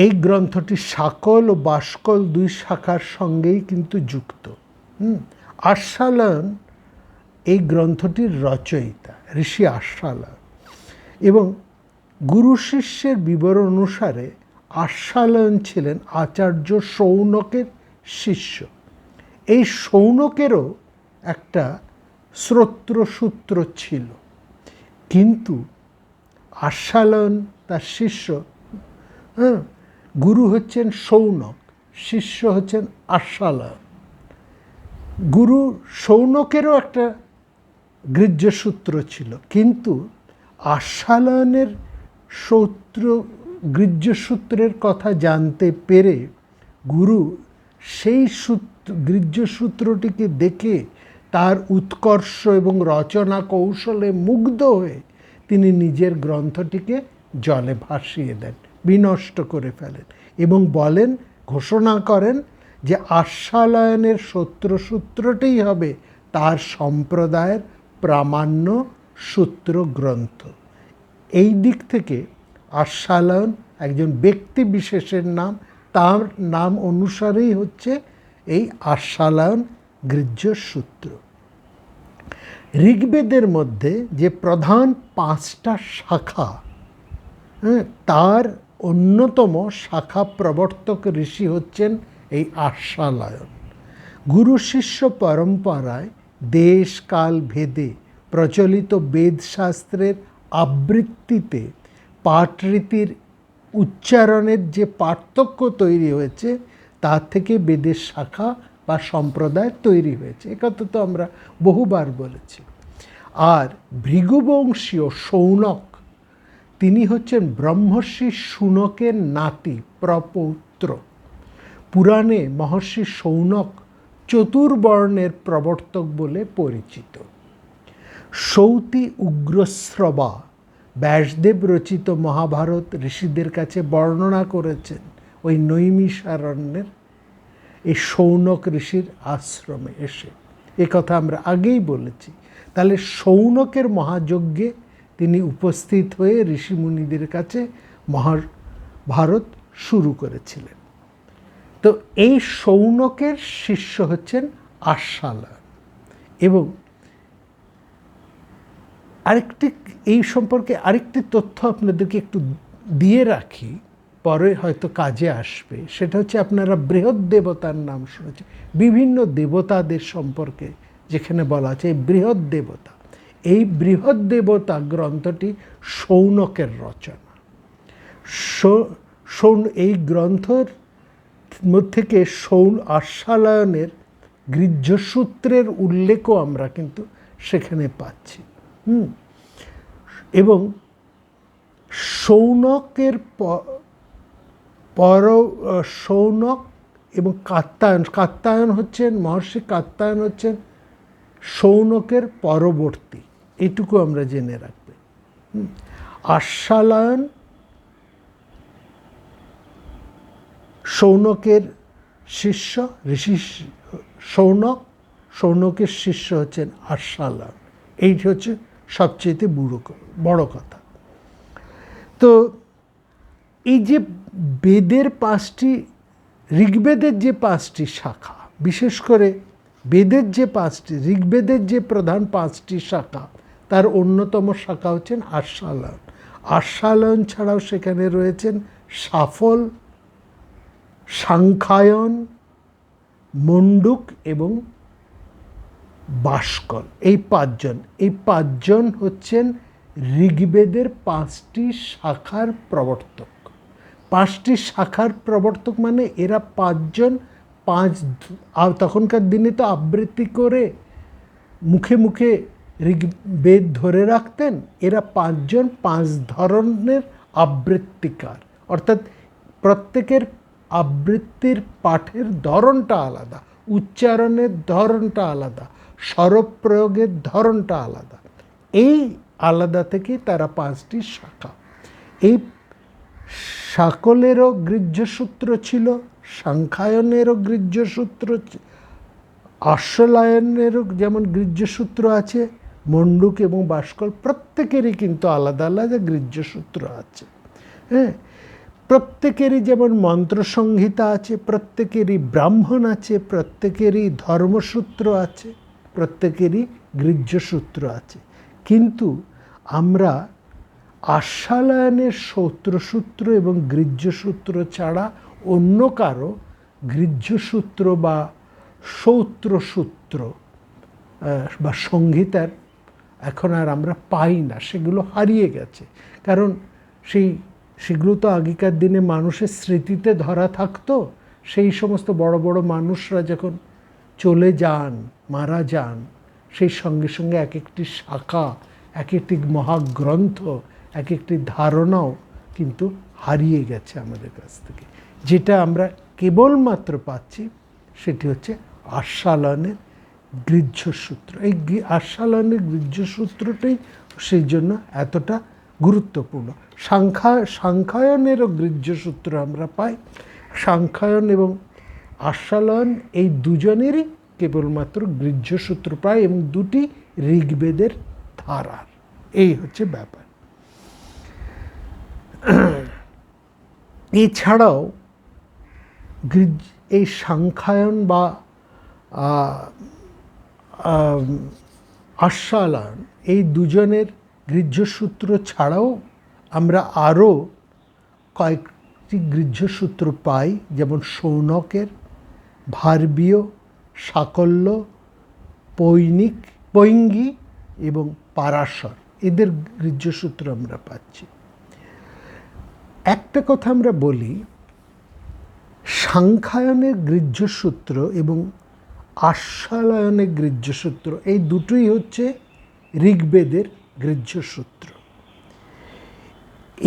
S1: এই গ্রন্থটি শাকল ও বাষ্কল দুই শাখার সঙ্গেই কিন্তু যুক্ত। আস্বালায়ন এই গ্রন্থটির রচয়িতা ঋষি আস্বালায়ন, এবং গুরু শিষ্যের বিবরণ অনুসারে আস্বালায়ন ছিলেন আচার্য শৌনকের শিষ্য। এই শৌনকেরও একটা শ্রোত্রসূত্র ছিল, কিন্তু আস্বালায়ন তার শিষ্য, গুরু হচ্ছেন শৌনক, শিষ্য হচ্ছেন আস্বালায়ন। গুরু শৌনকেরও একটা গৃহ্যসূত্র ছিল, কিন্তু আস্বালায়নের গৃহ্যসূত্রের কথা জানতে পেরে গুরু সেই গৃহ্যসূত্রটিকে দেখে তার উৎকর্ষ এবং রচনা কৌশলে মুগ্ধ হয়ে তিনি নিজের গ্রন্থটিকে জলে ভাসিয়ে দেন, বিনষ্ট করে ফেলেন এবং বলেন, ঘোষণা করেন যে আস্বালায়নের সূত্রটিই হবে তার সম্প্রদায়ের প্রামাণ্য সূত্র গ্রন্থ। এই দিক থেকে আস্বালায়ন একজন ব্যক্তি বিশেষের নাম, তার নাম অনুসারেই হচ্ছে এই আস্বালায়ন গৃহ্যসূত্র। ঋগ্বেদের মধ্যে যে প্রধান 5টা শাখা, তার অন্যতম শাখা প্রবর্তক ঋষি হচ্ছেন এই আস্বালায়ন। গুরু শিষ্য পরম্পরায় দেশ কাল ভেদে প্রচলিত বেদশাস্ত্রের আবৃত্তিতে পাঠরীতির উচ্চারণের যে পার্থক্য তৈরি হয়েছে, তার থেকে বেদের শাখা বা সম্প্রদায় তৈরি হয়েছে। একথা তো আমরা বহুবার বলেছি। আর ভৃগুবংশীয় শৌনক, তিনি হচ্ছেন ব্রহ্মর্ষি শুনকের নাতি, প্রপৌত্র। পুরাণে মহর্ষি শৌনক চতুর্বর্ণের প্রবর্তক বলে পরিচিত। সৌতি উগ্রশ্রবা ব্যাসদেব রচিত মহাভারত ঋষিদের কাছে বর্ণনা করেছেন ওই নৈমিষারণ্যের এই শৌনক ঋষির আশ্রমে এসে। এ কথা আমরা আগেই বলেছি। তাহলে শৌনকের মহাযজ্ঞে তিনি উপস্থিত হয়ে ঋষিমুনিদের কাছে মহাভারত শুরু করেছিলেন। তো এই শৌনকের শিষ্য হচ্ছেন আস্বালয়ন। এবং এই সম্পর্কে আরেকটি তথ্য আপনাদেরকে একটু দিয়ে রাখি, পরে হয়তো কাজে আসবে। সেটা হচ্ছে, আপনারা বৃহৎ দেবতার নাম শুনেছেন। বিভিন্ন দেবতাদের সম্পর্কে যেখানে বলা আছে এই বৃহৎ দেবতা, এই বৃহৎ দেবতা গ্রন্থটি শৌনকের রচনা। এই গ্রন্থর থেকে আস্বালয়নের গৃহ্যসূত্রের উল্লেখও আমরা কিন্তু সেখানে পাচ্ছি। এবং শৌনকের শৌনক এবং কাত্যায়ন হচ্ছেন, মহর্ষি কাত্যায়ন হচ্ছেন শৌনকের পরবর্তী, এটুকু আমরা জেনে রাখবে। আস্বালয়ন শৌনকের শিষ্য, ঋষি শৌনকের শিষ্য হচ্ছেন আস্বালয়ন। এইটি হচ্ছে সবচেয়ে বড় কথা। তো এই যে বেদের ঋগ্বেদের যে 5টি শাখা, বিশেষ করে বেদের যে 5টি, ঋগ্বেদের যে প্রধান 5টি শাখা, তার অন্যতম শাখা হচ্ছেন আস্বালয়ন। আস্বালয়ন ছাড়াও সেখানে রয়েছেন সাফল, সাংখ্যায়ন, মণ্ডুক এবং বাষ্কল। এই 5জন হচ্ছেন ঋগ্বেদের 5টি শাখার প্রবর্তক। 5টি শাখার প্রবর্তক মানে এরা 5জন তখনকার দিনে তো আবৃত্তি করে মুখে মুখে ঋগ্বেদ ধরে রাখতেন। এরা 5জন 5 ধরনের আবৃত্তিকার, অর্থাৎ প্রত্যেকের আবৃত্তির পাঠের ধরনটা আলাদা, উচ্চারণের ধরনটা আলাদা, স্বরূপ প্রয়োগের ধরনটা আলাদা। এই আলাদা থেকে তারা 5টি শাখা। এই সকলেরও গৃহ্যসূত্র ছিল, সাংখ্যায়নেরও গৃহ্যসূত্র, আস্বালয়নেরও যেমন গৃহ্যসূত্র আছে, মণ্ডুক এবং বাষ্কল প্রত্যেকেরই কিন্তু আলাদা আলাদা গৃহ্যসূত্র আছে। হ্যাঁ, প্রত্যেকেরই যেমন মন্ত্রসংহিতা আছে, প্রত্যেকেরই ব্রাহ্মণ আছে, প্রত্যেকেরই ধর্মসূত্র আছে, প্রত্যেকেরই গৃহ্যসূত্র আছে। কিন্তু আমরা আস্বালয়নের সূত্র এবং গৃহ্যসূত্র ছাড়া অন্য কারো গৃহ্যসূত্র বা সূত্র বা সংহিতার এখন আর আমরা পাই না, সেগুলো হারিয়ে গেছে। কারণ সেগুলো তো আগেকার দিনে মানুষের স্মৃতিতে ধরা থাকতো। সেই সমস্ত বড় বড় মানুষরা যখন চলে যান, মারা যান, সেই সঙ্গে সঙ্গে এক একটি শাখা, এক একটি মহাগ্রন্থ, এক একটি ধারণাও কিন্তু হারিয়ে গেছে আমাদের কাছ থেকে। যেটা আমরা কেবলমাত্র পাচ্ছি সেটি হচ্ছে আস্বালয়নের গৃহ্যসূত্র। এই আস্বালয়নের গৃহ্যসূত্রটাই সেই জন্য এতটা গুরুত্বপূর্ণ। সাংখ্যায়নেরও গৃহ্যসূত্র আমরা পাই। সাংখ্যায়ন এবং আস্বালয়ন এই দুজনেরই কেবলমাত্র গৃহ্যসূত্র পাই, এবং দুটি ঋগ্বেদের ধারার। এই হচ্ছে ব্যাপার। এছাড়াও এই সাংখ্যায়ন বা আস্বালয়ন এই দুজনের গৃহ্যসূত্র ছাড়াও আমরা আরও কয়েকটি গৃহ্যসূত্র পাই, যেমন শৌনকের, ভার্বীয়, সাকল্য, পৈঙ্গী এবং পারাশর, এদের গৃহ্যসূত্র আমরা পাচ্ছি। একটা কথা আমরা বলি, সাংখ্যায়নের গৃহ্যসূত্র এবং আস্বালয়নের গৃহ্যসূত্র এই দুটোই হচ্ছে ঋগ্বেদের গৃহ্যসূত্র।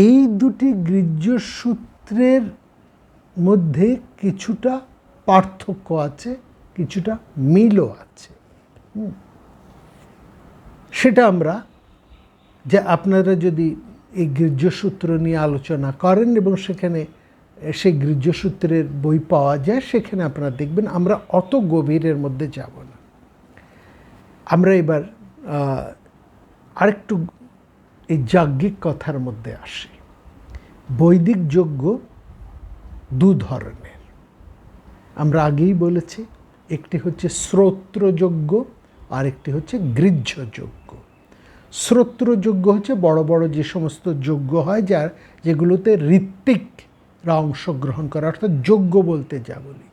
S1: এই দুটি গৃহ্যসূত্রের মধ্যে কিছুটা পার্থক্য আছে, কিছুটা মিলও আছে। সেটা আমরা, যে আপনারা যদি এই গৃহ্যসূত্র নিয়ে আলোচনা করেন এবং সেখানে সেই গৃহ্যসূত্রের বই পাওয়া যায়, সেখানে আপনারা দেখবেন। আমরা অত গভীরের মধ্যে যাব না। আমরা এবার আরেকটু এই যাজ্ঞিক কথার মধ্যে আসি। বৈদিক যজ্ঞ দু ধরনের, আমরা আগেই বলেছি। একটি হচ্ছে শ্রোত্রযজ্ঞ, আর একটি হচ্ছে গৃহ্যযজ্ঞ। শ্রোত্রযজ্ঞ হচ্ছে বড় বড় যে সমস্ত যজ্ঞ হয়, যেগুলোতে ঋত্বিকরা অংশগ্রহণ করে, অর্থাৎ যজ্ঞ বলতে যা বলি।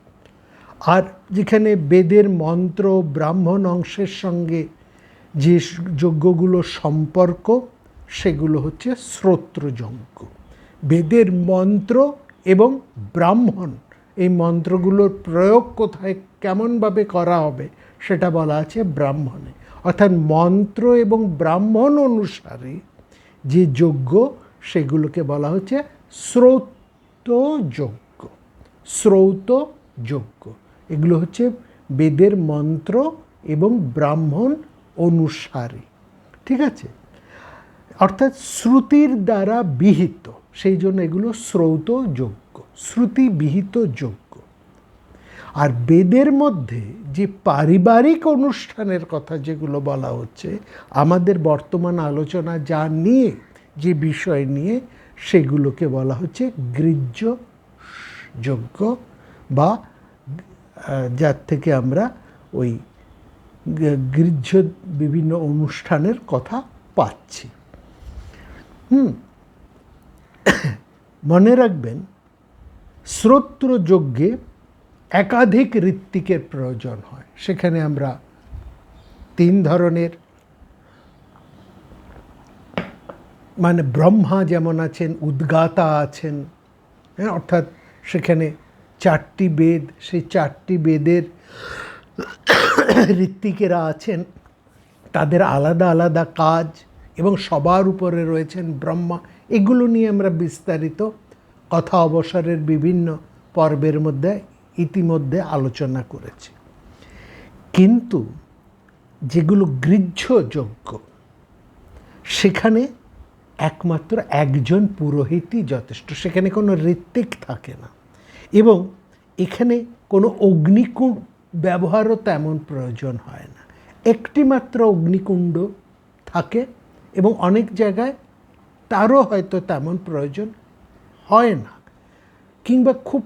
S1: আর যেখানে বেদের মন্ত্র, ব্রাহ্মণ অংশের সঙ্গে যে যজ্ঞগুলো সম্পর্ক, সেগুলো হচ্ছে শ্রোত্রযজ্ঞ। বেদের মন্ত্র এবং ব্রাহ্মণ, এই মন্ত্রগুলোর প্রয়োগ কোথায় কেমনভাবে করা হবে সেটা বলা আছে ব্রাহ্মণে। অর্থাৎ মন্ত্র এবং ব্রাহ্মণ অনুসারে যে যজ্ঞ, সেগুলোকে বলা হচ্ছে শ্রৌতযজ্ঞ। শ্রৌতযজ্ঞ এগুলো হচ্ছে বেদের মন্ত্র এবং ব্রাহ্মণ অনুসারী, ঠিক আছে? অর্থাৎ শ্রুতির দ্বারা বিহিত, সেই জন্য এগুলো শ্রৌতযজ্ঞ, শ্রুতি বিহিত যজ্ঞ। আর বেদের মধ্যে যে পারিবারিক অনুষ্ঠানের কথা যেগুলো বলা হচ্ছে, আমাদের বর্তমান আলোচনা যা নিয়ে, যে বিষয় নিয়ে, সেগুলোকে বলা হচ্ছে গৃহ্যযজ্ঞ, বা যার থেকে আমরা ওই গৃহ্য বিভিন্ন অনুষ্ঠানের কথা পাচ্ছি। মনে রাখবেন, শ্রোত্রযজ্ঞে একাধিক ঋত্বিকের প্রয়োজন হয়। সেখানে আমরা 3 ধরনের, মানে ব্রহ্মা যেমন আছেন, উদ্গাতা আছেন, হ্যাঁ, অর্থাৎ সেখানে 4টি বেদ, সেই 4টি বেদের ঋত্বিকেরা আছেন, তাদের আলাদা আলাদা কাজ, এবং সবার উপরে রয়েছেন ব্রহ্মা। এগুলো নিয়ে আমরা বিস্তারিত কথা অবসরের বিভিন্ন পর্বের মধ্যে ইতিমধ্যে আলোচনা করেছি। কিন্তু যেগুলো গৃহ্যযজ্ঞ, সেখানে একমাত্র একজন পুরোহিতই যথেষ্ট, সেখানে কোনো ঋত্বিক থাকে না, এবং এখানে কোনো অগ্নিকুণ্ড ব্যবহারও তেমন প্রয়োজন হয় না। একটি মাত্র অগ্নিকুণ্ড থাকে, এবং অনেক জায়গায় তারও হয়তো তেমন প্রয়োজন হয় না, কিংবা খুব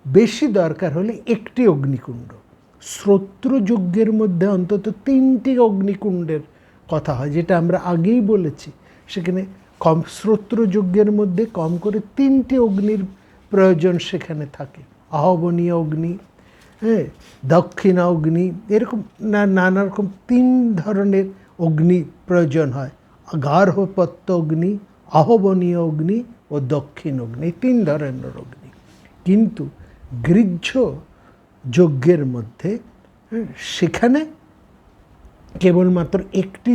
S1: বেশি দরকার হলে একটি অগ্নিকুণ্ড। শ্রোত্রযজ্ঞের মধ্যে অন্তত 3টি অগ্নিকুণ্ডের কথা হয়, যেটা আমরা আগেই বলেছি। সেখানে কম, শ্রোত্রযজ্ঞের মধ্যে কম করে 3টি অগ্নির প্রয়োজন সেখানে থাকে। আহবনীয় অগ্নি, হ্যাঁ, দক্ষিণা অগ্নি, এরকম নানা রকম 3 ধরনের অগ্নি প্রয়োজন হয়। গার্হপত্য অগ্নি, আহবনীয় অগ্নি ও দক্ষিণ অগ্নি, 3 ধরনের অগ্নি। কিন্তু গৃহ্য যজ্ঞের মধ্যে সেখানে কেবলমাত্র একটি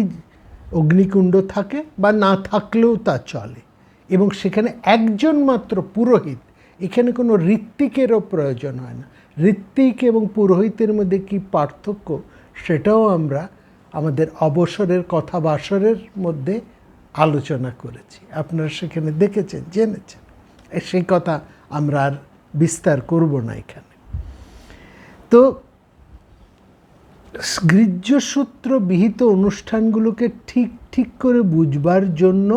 S1: অগ্নিকুণ্ড থাকে, বা না থাকলেও তা চলে, এবং সেখানে একজন মাত্র পুরোহিত। এখানে কোনো ঋত্বিকেরও প্রয়োজন হয় না। ঋত্বিক এবং পুরোহিতের মধ্যে কি পার্থক্য, সেটাও আমরা আমাদের অবসরের কথা বাসরের মধ্যে আলোচনা করেছি। আপনারা সেখানে দেখেছেন, জেনেছেন। সেই কথা আমরা আর বিস্তার করব না এখানে। তো গৃহ্যসূত্র বিহিত অনুষ্ঠানগুলোকে ঠিক করে বুঝবার জন্য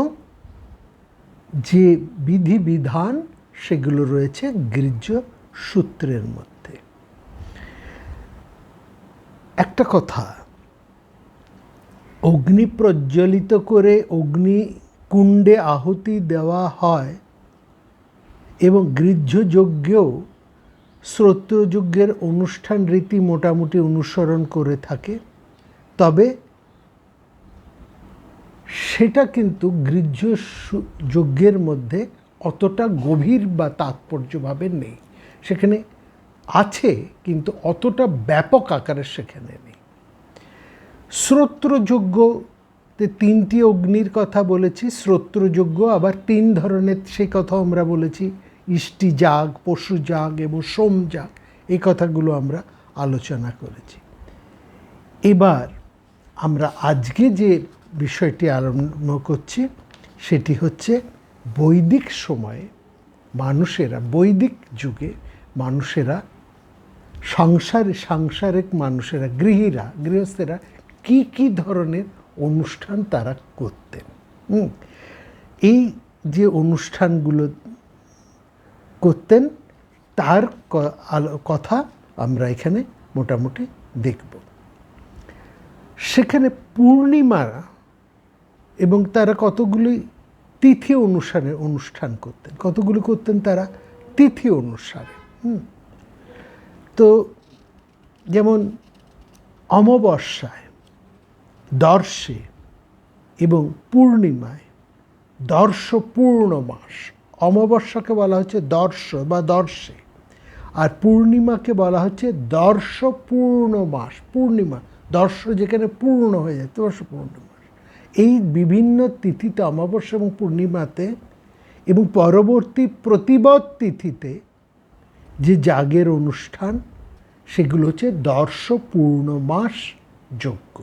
S1: যে বিধিবিধান, সেগুলো রয়েছে গৃহ্যসূত্রের মধ্যে। একটা কথা, অগ্নি প্রজ্বলিত করে অগ্নিকুণ্ডে আহুতি দেওয়া হয়, এবং গৃহ্যযজ্ঞেও শ্রোত্রযজ্ঞের অনুষ্ঠান রীতি মোটামুটি অনুসরণ করে থাকে, তবে সেটা কিন্তু গৃহ্যযজ্ঞের মধ্যে অতটা গভীর বা তাৎপর্যভাবে নেই। সেখানে আছে, কিন্তু অতটা ব্যাপক আকারে সেখানে নেই। শ্রোত্রযজ্ঞতে 3টি অগ্নির কথা বলেছি। শ্রোত্রযজ্ঞ আবার 3 ধরনের, সেই কথাও আমরা বলেছি। ইষ্টিযাগ, পশুযাগ এবং সোমযাগ, এই কথাগুলো আমরা আলোচনা করেছি। এবার আমরা আজকে যে বিষয়টি আরম্ভ করছি সেটি হচ্ছে বৈদিক সময়ে মানুষেরা, বৈদিক যুগে মানুষেরা, সাংসারিক মানুষেরা, গৃহস্থেরা কি কি ধরনের অনুষ্ঠান তারা করতেন। এই যে অনুষ্ঠানগুলো করতেন তার কথা আমরা এখানে মোটামুটি দেখব। সেখানে পূর্ণিমা এবং তারা কতগুলি তিথি অনুষ্ঠান করতেন। কতগুলি করতেন তারা তিথি অনুসারে। তো যেমন অমাবস্যায়, দর্শে এবং পূর্ণিমায়, দর্শ পূর্ণমাস, অমাবস্যাকে বলা হচ্ছে দর্শ বা দর্শে, আর পূর্ণিমাকে বলা হচ্ছে দর্শ পূর্ণমাস। পূর্ণিমা, দর্শ যেখানে পূর্ণ হয়ে যায়, দর্শ পূর্ণমাস। এই বিভিন্ন তিথিতে, অমাবস্যা এবং পূর্ণিমাতে এবং পরবর্তী প্রতিবদ তিথিতে যে যাগের অনুষ্ঠান, সেগুলো হচ্ছে দর্শ পূর্ণমাস যজ্ঞ।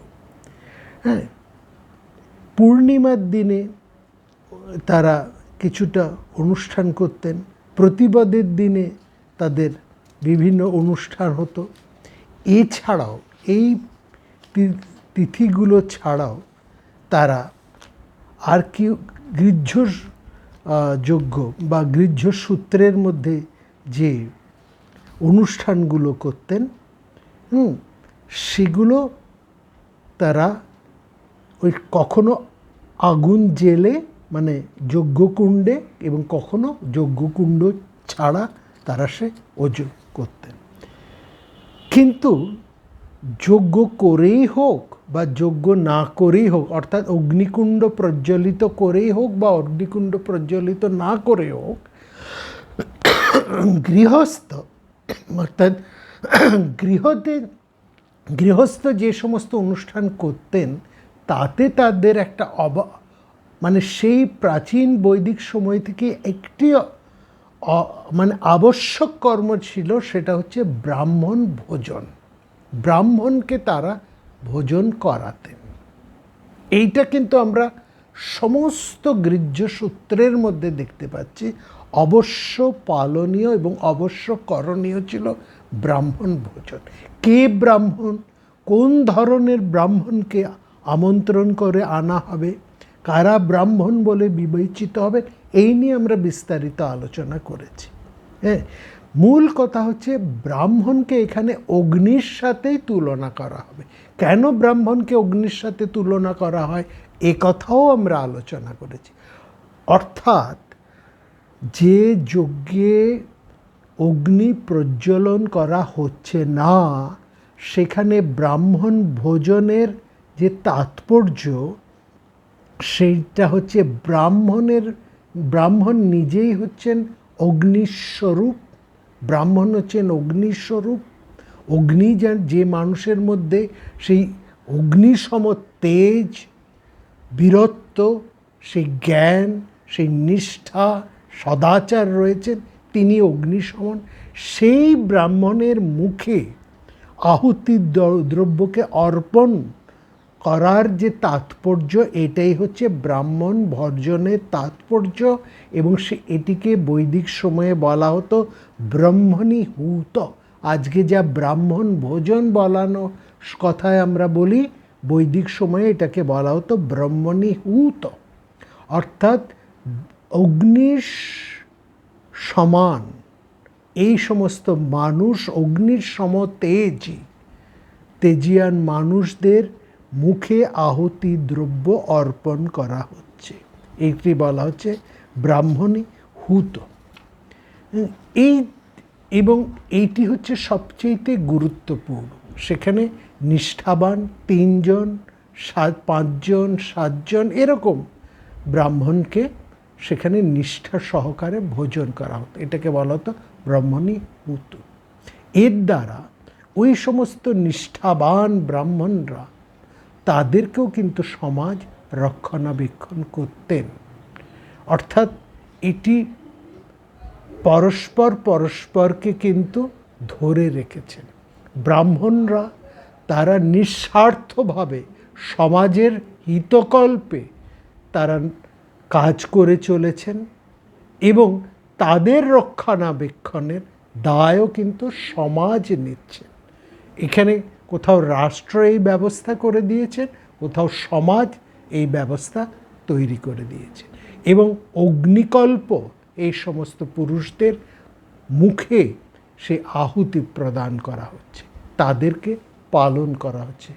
S1: হ্যাঁ, পূর্ণিমার দিনে তারা কিছুটা অনুষ্ঠান করতেন, প্রতিবাদের দিনে তাদের বিভিন্ন অনুষ্ঠান হতো। এছাড়াও এই তিথিগুলো ছাড়াও তারা আর কি গৃহ্য যজ্ঞ বা গৃহ্য সূত্রের মধ্যে যে অনুষ্ঠানগুলো করতেন, সেগুলো তারা ওই কখনো আগুন জেলে মানে যজ্ঞকুণ্ডে এবং কখনো যজ্ঞকুণ্ড ছাড়া তারা সে ওজন করতেন। কিন্তু যজ্ঞ করেই হোক বা যজ্ঞ না করেই হোক, অর্থাৎ অগ্নিকুণ্ড প্রজ্বলিত করেই হোক বা অগ্নিকুণ্ড প্রজ্বলিত না করে হোক, গৃহস্থ অর্থাৎ গৃহস্থ যে সমস্ত অনুষ্ঠান করতেন তাতে তাদের একটা মানে সেই প্রাচীন বৈদিক সময় থেকে একটি মানে আবশ্যক কর্ম ছিল, সেটা হচ্ছে ব্রাহ্মণ ভোজন। ব্রাহ্মণকে তারা ভোজন করাতেন। এইটা কিন্তু আমরা সমস্ত গৃহ্য সূত্রের মধ্যে দেখতে পাচ্ছি। অবশ্য পালনীয় এবং অবশ্য করণীয় ছিল ব্রাহ্মণ ভোজন। কে ব্রাহ্মণ, কোন ধরনের ব্রাহ্মণকে আমন্ত্রণ করে আনা হবে, কারা ব্রাহ্মণ বলে বিবেচিত হবে, এই নিয়ে আমরা বিস্তারিত আলোচনা করেছি। হ্যাঁ, মূল কথা হচ্ছে ব্রাহ্মণকে এখানে অগ্নির সাথেই তুলনা করা হবে। কেন ব্রাহ্মণকে অগ্নির সাথে তুলনা করা হয় এ কথাও আমরা আলোচনা করেছি। অর্থাৎ যে যজ্ঞে অগ্নি প্রজ্বলন করা হচ্ছে না, সেখানে ব্রাহ্মণ ভোজনের যে তাৎপর্য, সেইটা হচ্ছে ব্রাহ্মণ নিজেই হচ্ছেন অগ্নিস্বরূপ। ব্রাহ্মণ হচ্ছেন অগ্নিস্বরূপ। অগ্নি যে মানুষের মধ্যে সেই অগ্নিসম তেজ, বীরত্ব, সেই জ্ঞান, সেই নিষ্ঠা, সদাচার রয়েছেন, তিনি অগ্নিসমান। সেই ব্রাহ্মণের মুখে আহুতি দ্রব্যকে অর্পণ করার যে তাৎপর্য, এটাই হচ্ছে ব্রাহ্মণ ভর্জনের তাৎপর্য। এবং এটিকে বৈদিক সময়ে বলা হতো ব্রহ্মণী হুত। আজকে যা ব্রাহ্মণ ভোজন বলানো কথায় আমরা বলি, বৈদিক সময়ে এটাকে বলা হতো ব্রহ্মণী হুত। অর্থাৎ অগ্নির সমান এই সমস্ত মানুষ, অগ্নির সম তেজিয়ান মানুষদের মুখে আহুতি দ্রব্য অর্পণ করা হচ্ছে, এইটি বলা হচ্ছে ব্রাহ্মণী হুত। এবং এইটি হচ্ছে সবচেয়ে গুরুত্বপূর্ণ। সেখানে নিষ্ঠাবান 3 জন, 5 জন, 7 জন এরকম ব্রাহ্মণকে সেখানে নিষ্ঠা সহকারে ভোজন করা হতো। এটাকে বলা হতো ব্রাহ্মণী হুত। এর দ্বারা ওই সমস্ত নিষ্ঠাবান ব্রাহ্মণরা, তাদেরকেও কিন্তু সমাজ রক্ষণাবেক্ষণ করতেন। অর্থাৎ এটি পরস্পরকে কিন্তু ধরে রেখেছেন। ব্রাহ্মণরা তারা নিঃস্বার্থভাবে সমাজের হিতকল্পে তারা কাজ করে চলেছেন এবং তাদের রক্ষণাবেক্ষণের দায়ও কিন্তু সমাজ নিচ্ছে। এখানে কোথাও রাষ্ট্র এই ব্যবস্থা করে দিয়েছেন, কোথাও সমাজ এই ব্যবস্থা তৈরি করে দিয়েছে এবং অগ্নিকল্প এই সমস্ত পুরুষদের মুখে সে আহুতি প্রদান করা হচ্ছে, তাদেরকে পালন করা হচ্ছে।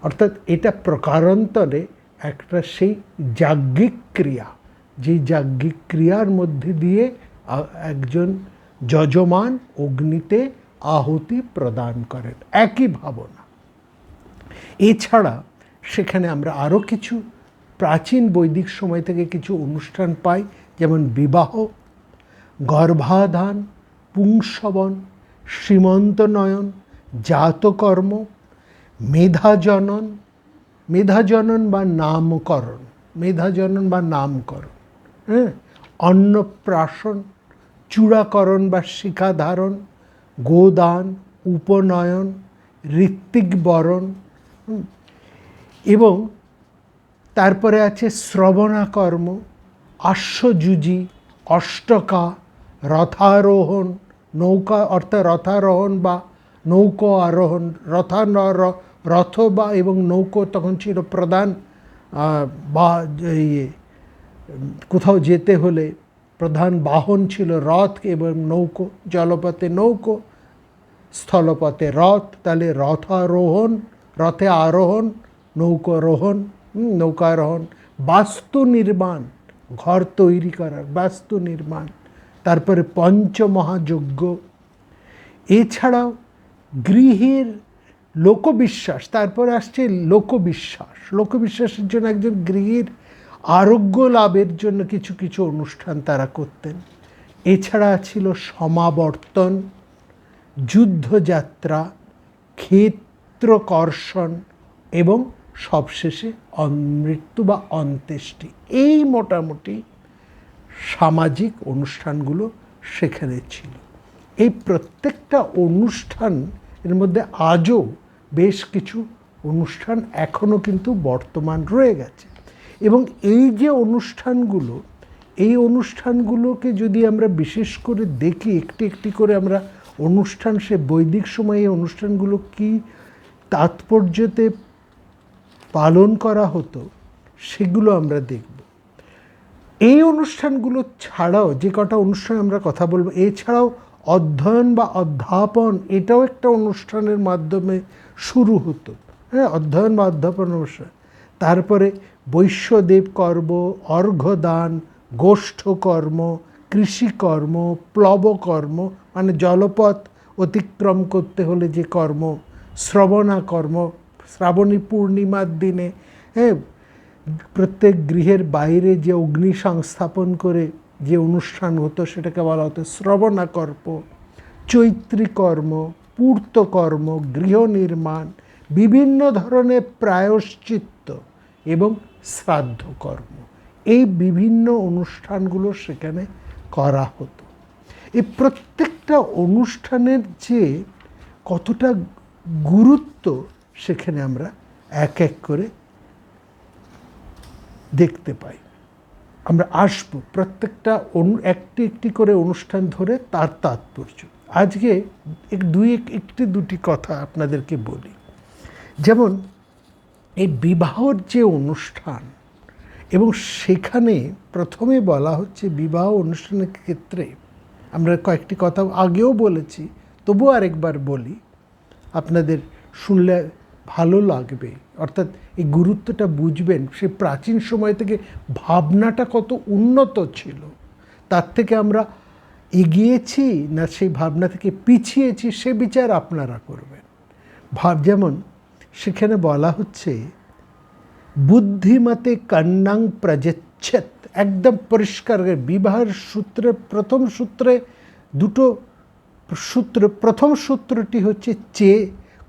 S1: অর্থাৎ এটা প্রকারান্তরে একটা সেই যাজ্ঞিক ক্রিয়া, যে যাজ্ঞিক ক্রিয়ার মধ্যে দিয়ে একজন যজমান অগ্নিতে আহুতি প্রদান করেন, একই ভাবনা। এছাড়া সেখানে আমরা আরও কিছু প্রাচীন বৈদিক সময় থেকে কিছু অনুষ্ঠান পাই, যেমন বিবাহ, গর্ভাধান, পুংসবন, সীমন্তনয়ন, জাতকর্ম, মেধাজনন, মেধাজনন বা নামকরণ, মেধাজনন বা নামকরণ, অন্নপ্রাশন, চূড়াকরণ বা শিখাধারণ, গোদান, উপনয়ন, ঋত্বিক বরণ, এবং তারপরে আছে শ্রবণাকর্ম, আশ্বযুজি, অষ্টকা, রথারোহণ, নৌকা অর্থাৎ রথারোহণ বা নৌকো আরোহণ, রথ বা এবং নৌকো তখন ছিল প্রধান, বা কোথাও যেতে হলে প্রধান বাহন ছিল রথ এবং নৌকো, জলপথে নৌকো, স্থলপথে রথ, তাহলে রথারোহণ, রথে আরোহণ, নৌকারোহণ, নৌকারোহণ, বাস্তু নির্মাণ, ঘর তৈরি করার বাস্তু নির্মাণ, তারপরে পঞ্চমহাযজ্ঞ। এছাড়াও গৃহের লোকবিশ্বাস, তারপরে আসছে লোকবিশ্বাস। লোকবিশ্বাসের জন্য একজন গৃহের আরোগ্য লাভের জন্য কিছু কিছু অনুষ্ঠান তারা করতেন। এছাড়া ছিল সমাবর্তন, যুদ্ধযাত্রা, ক্ষেত্রকর্ষণ এবং সবশেষে মৃত্যু বা অন্ত্যেষ্টি। এই মোটামুটি সামাজিক অনুষ্ঠানগুলো সেখানে ছিল। এই প্রত্যেকটা অনুষ্ঠান এর মধ্যে আজও বেশ কিছু অনুষ্ঠান এখনও কিন্তু বর্তমান রয়ে গেছে এবং এই যে অনুষ্ঠানগুলো, এই অনুষ্ঠানগুলোকে যদি আমরা বিশেষ করে দেখি, একটি একটি করে আমরা অনুষ্ঠান, সে বৈদিক সময়ে এই অনুষ্ঠানগুলো কী তাৎপর্যতে পালন করা হতো সেগুলো আমরা দেখব। এই অনুষ্ঠানগুলো ছাড়াও যে কটা অনুষ্ঠান আমরা কথা বলবো, এছাড়াও অধ্যয়ন বা অধ্যাপন, এটাও একটা অনুষ্ঠানের মাধ্যমে শুরু হতো। অধ্যয়ন বা অধ্যাপন অনুষ্ঠান। তারপরে বৈশ্যদেব কর্ম, অর্ঘ্যদান, গোষ্ঠকর্ম, কৃষিকর্ম, প্লবকর্ম মানে জলপথ অতিক্রম করতে হলে যে কর্ম, শ্রবণাকর্ম, শ্রাবণী পূর্ণিমার দিনে প্রত্যেক গৃহের বাইরে যে অগ্নি সংস্থাপন করে যে অনুষ্ঠান হতো সেটাকে বলা হতো শ্রবণাকর্ম, চৈত্রীকর্ম, পূর্তকর্ম, গৃহ নির্মাণ, বিভিন্ন ধরনের প্রায়শ্চিত্ত এবং শ্রাদ্ধকর্ম। এই বিভিন্ন অনুষ্ঠানগুলো সেখানে করা হতো। এই প্রত্যেকটা অনুষ্ঠানের যে কতটা গুরুত্ব সেখানে আমরা এক এক করে দেখতে পাই। আমরা আসবো প্রত্যেকটা একটি একটি করে অনুষ্ঠান ধরে তার তাৎপর্য। আজকে একটি দুটি কথা আপনাদেরকে বলি। যেমন এই বিবাহর যে অনুষ্ঠান, এবং সেখানে প্রথমে বলা হচ্ছে বিবাহ অনুষ্ঠানের ক্ষেত্রে, আমরা কয়েকটি কথা আগেও বলেছি, তবুও আরেকবার বলি, আপনাদের শুনলে ভালো লাগবে, অর্থাৎ এই গুরুত্বটা বুঝবেন। সে প্রাচীন সময় থেকে ভাবনাটা কত উন্নত ছিল, তার থেকে আমরা এগিয়েছি না সেই ভাবনা থেকে পিছিয়েছি, সে বিচার আপনারা করবেন। যেমন সেখানে বলা হচ্ছে বুদ্ধিমতে কন্যাং প্রযচ্ছেত, একদম পরিষ্কার। বিবাহের সূত্রে প্রথম সূত্রে দুটো সূত্র, প্রথম সূত্রটি হচ্ছে চে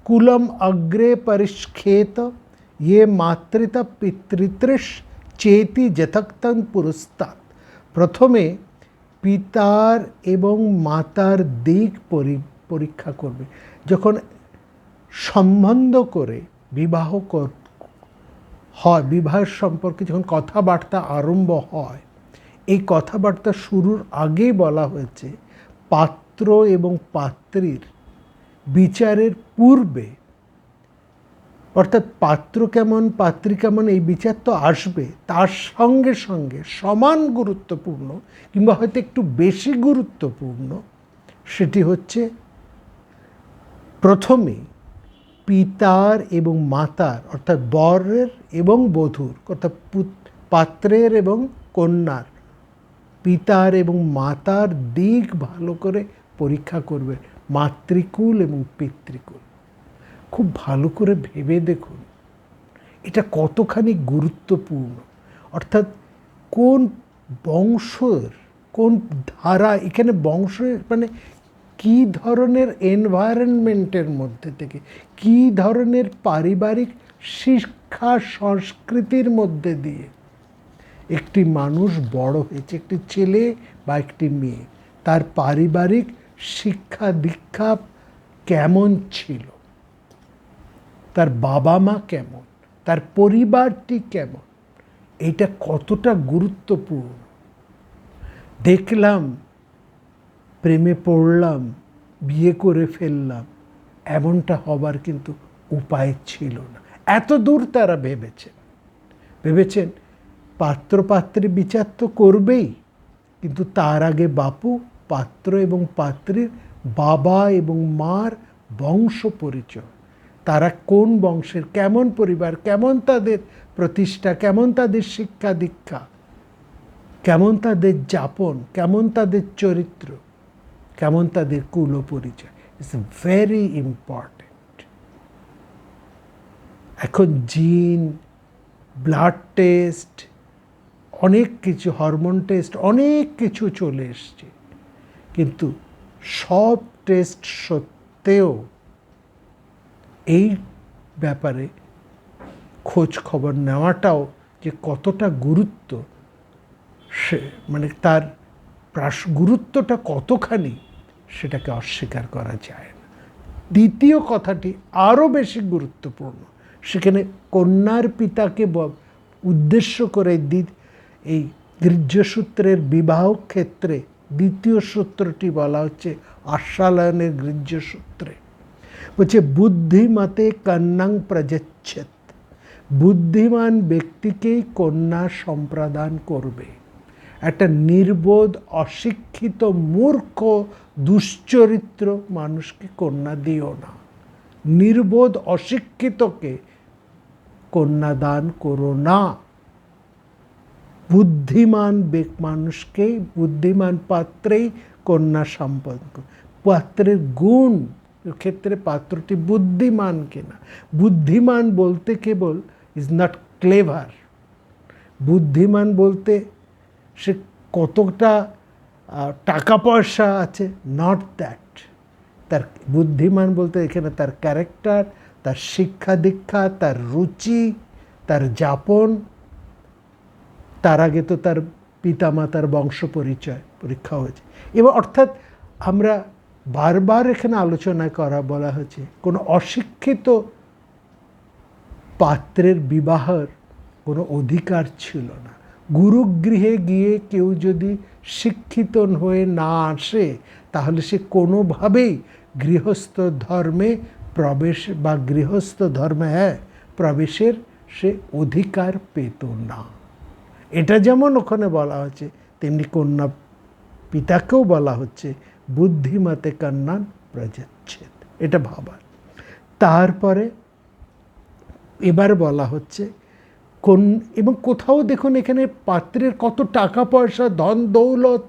S1: কুলম অগ্রে পরিষ্কেত ইয়ে মাতৃতা পিতৃতৃষ চেতি যথক্তং পুরস্তাৎ। প্রথমে পিতার এবং মাতার দিক পরীক্ষা করবে। যখন সম্বন্ধ করে বিবাহ হয়, বিবাহের সম্পর্কে যখন কথাবার্তা আরম্ভ হয়, এই কথাবার্তা শুরুর আগেই বলা হয়েছে পাত্র এবং পাত্রীর বিচারের পূর্বে, অর্থাৎ পাত্র কেমন পাত্রী কেমন এই বিচার তো আসবে, তার সঙ্গে সঙ্গে সমান গুরুত্বপূর্ণ কিংবা হয়তো একটু বেশি গুরুত্বপূর্ণ সেটি হচ্ছে প্রথমে পিতার এবং মাতার, অর্থাৎ বরের এবং বধূর, অর্থাৎ পাত্রের এবং কন্যার পিতার এবং মাতার দিক ভালো করে পরীক্ষা করবে, মাতৃকুল এবং পিতৃকুল। খুব ভালো করে ভেবে দেখুন এটা কতখানি গুরুত্বপূর্ণ। অর্থাৎ কোন বংশের কোন ধারা, এখানে বংশ মানে কী ধরনের এনভায়রনমেন্টের মধ্যে থেকে, কী ধরনের পারিবারিক শিক্ষা সংস্কৃতির মধ্যে দিয়ে একটি মানুষ বড় হয়েছে, একটি ছেলে বা একটি মেয়ে, তার পারিবারিক শিক্ষা দীক্ষা কেমন ছিল, তার বাবা মা কেমন, তার পরিবারটি কেমন, এটা কতটা গুরুত্বপূর্ণ। দেখলাম, প্রেমে পড়লাম, বিয়ে করে ফেললাম, এমনটা হবার কিন্তু উপায় ছিল না। এত দূর তারা ভেবেছেন পাত্রপাত্রী বিচার তো করবেই, কিন্তু তার আগে বাপু পাত্র এবং পাত্রীর বাবা এবং মার বংশ পরিচয়, তারা কোন বংশের, কেমন পরিবার, কেমন তাদের প্রতিষ্ঠা, কেমন তাদের শিক্ষা দীক্ষা, কেমন তাদের যাপন, কেমন তাদের চরিত্র, কেমন তাদের কুল পরিচয়। It's very important. এখন জিন, ব্লাড টেস্ট, অনেক কিছু, হরমোন টেস্ট, অনেক কিছু চলে এসছে, কিন্তু সব টেস্ট সত্ত্বেও এই ব্যাপারে খোঁজ খবর নেওয়াটাও যে কতটা গুরুত্ব, সে মানে তার গুরুত্বটা কতখানি সেটাকে অস্বীকার করা যায় না। দ্বিতীয় কথাটি আরও বেশি গুরুত্বপূর্ণ। সেখানে কন্যার পিতাকে উদ্দেশ্য করে এই গৃহ্যসূত্রের বিবাহ ক্ষেত্রে দ্বিতীয় সূত্রটি বলা হচ্ছে আস্বালয়নের গৃহ্যসূত্রে, বলছে বুদ্ধিমতে কন্যাং প্রযচ্ছেত, বুদ্ধিমান ব্যক্তিকেই কন্যা সম্প্রদান করবে। একটা নির্বোধ, অশিক্ষিত, মূর্খ, দুশ্চরিত্র মানুষকে কন্যা দিও না। নির্বোধ অশিক্ষিতকে কন্যাদান করো না। বুদ্ধিমান মানুষকে, বুদ্ধিমান পাত্রেই কন্যা সম্পর্ক। পাত্রের গুণ ক্ষেত্রে পাত্রটি বুদ্ধিমান কিনা। বুদ্ধিমান বলতে কেবল ইজ নট ক্লেভার। বুদ্ধিমান বলতে সে কতটা টাকা পয়সা আছে, নট দ্যাট। তার বুদ্ধিমান বলতে এখানে তার ক্যারেক্টার, তার শিক্ষা দীক্ষা, তার রুচি, তার যাপন, তার আগে তো তার পিতামাতার বংশ পরিচয় পরীক্ষা হয়েছে। এবার অর্থাৎ আমরা বারবার এখানে আলোচনা বলা হয়েছে কোনো অশিক্ষিত পাত্রের বিবাহের কোনো অধিকার ছিল না। গুরুগৃহে গিয়ে কেউ যদি শিক্ষিত হয়ে না আসে তাহলে সে কোনোভাবেই গৃহস্থ ধর্মে প্রবেশ বা গৃহস্থ ধর্মে প্রবেশের সে অধিকার পেত না। এটা যেমন ওখানে বলা হচ্ছে, তেমনি কন্যা পিতাকেও বলা হচ্ছে বুদ্ধিমতে কন্যান প্রযচ্ছেদ। এটা ভাবার। তারপরে এবার বলা হচ্ছে এবং কোথাও দেখুন এখানে পাত্রের কত টাকা পয়সা, ধন দৌলত,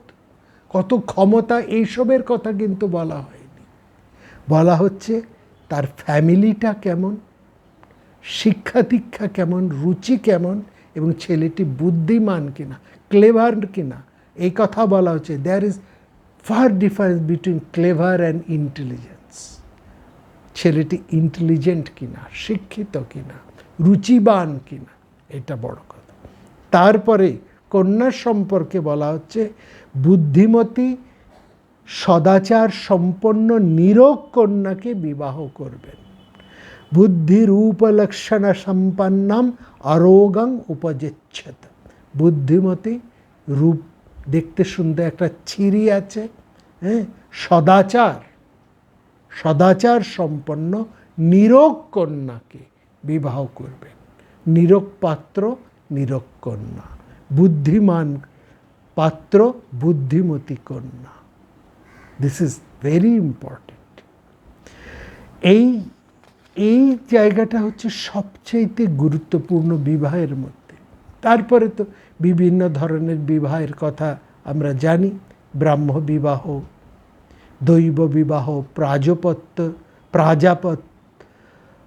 S1: কত ক্ষমতা, এইসবের কথা কিন্তু বলা হয়নি। বলা হচ্ছে তার ফ্যামিলিটা কেমন, শিক্ষা দীক্ষা কেমন, রুচি কেমন, এবং ছেলেটি বুদ্ধিমান কিনা, ক্লেভার কিনা, এই কথা বলা হচ্ছে। There is far difference between clever and intelligence. ছেলেটি ইন্টেলিজেন্ট কিনা, শিক্ষিত কিনা, রুচিবান কিনা, এটা বড় কথা। তারপরে কন্যার সম্পর্কে বলা হচ্ছে বুদ্ধিমতী সদাচার সম্পন্ন নিরোগ কন্যাকে বিবাহ করবেন। বুদ্ধিরূপলক্ষণ সম্পন্নাম অরোগং উপযেচ্ছেত। বুদ্ধিমতী, রূপ দেখতে সুন্দর, একটা ছিরি আছে, হ্যাঁ, সদাচার সম্পন্ন নিরোগ কন্যাকে বিবাহ করবেন। নিরোগ পাত্র, নিরোগ কন্যা, বুদ্ধিমান পাত্র, বুদ্ধিমতী কন্যা। This is very important. এই জায়গাটা হচ্ছে সবচেয়ে গুরুত্বপূর্ণ বিবাহের মধ্যে। তারপরে তো বিভিন্ন ধরনের বিবাহের কথা আমরা জানি। ব্রাহ্ম বিবাহ, দৈব বিবাহ,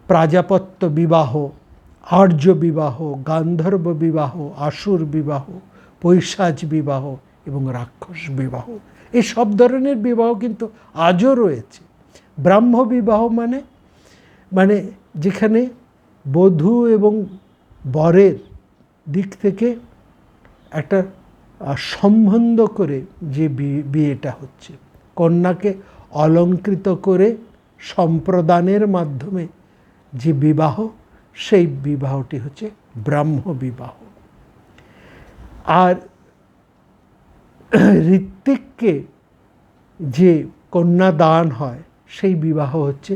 S1: প্রাজাপত্য বিবাহ, আর্য বিবাহ, গান্ধর্ব বিবাহ, আসুর বিবাহ, পৈশাচ বিবাহ এবং রাক্ষস বিবাহ। এই সব ধরনের বিবাহ কিন্তু আজও রয়েছে। ব্রাহ্ম বিবাহ মানে যেখানে বধূ এবং বরের দিক থেকে একটা সম্বন্ধ করে যে বিয়েটা হচ্ছে, কন্যাকে অলঙ্কৃত করে সম্প্রদানের মাধ্যমে যে বিবাহ, সেই বিবাহটি হচ্ছে ব্রাহ্ম বিবাহ। আর ঋত্বিককে যে কন্যা দান হয়, সেই বিবাহ হচ্ছে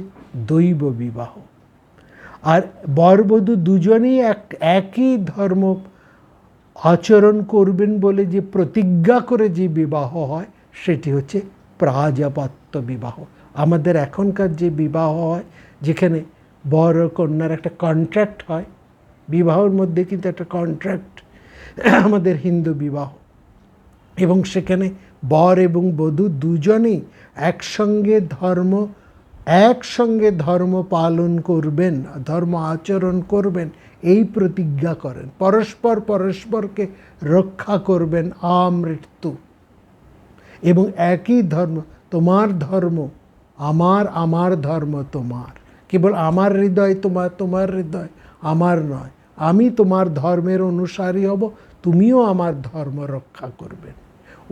S1: দৈব বিবাহ। আর বরবধূ দুজনেই একই ধর্ম আচরণ করবেন বলে যে প্রতিজ্ঞা করে যে বিবাহ হয়, সেটি হচ্ছে প্রাজাপত্য বিবাহ। আমাদের এখনকার যে বিবাহ হয়, যেখানে বর ও কন্যার একটা কন্ট্রাক্ট হয়, বিবাহের মধ্যে কিন্তু একটা কন্ট্রাক্ট আমাদের হিন্দু বিবাহ, এবং সেখানে বর এবং বধূ দুজনেই একসঙ্গে ধর্ম পালন করবেন, ধর্ম আচরণ করবেন, এই প্রতিজ্ঞা করেন। পরস্পরকে রক্ষা করবেন আমৃত্যু, এবং একই ধর্ম, তোমার ধর্ম আমার, আমার ধর্ম তোমার। কেবল আমার হৃদয় তোমার, তোমার হৃদয় আমার নয়। আমি তোমার ধর্মের অনুসারী হব, তুমিও আমার ধর্ম রক্ষা করবে।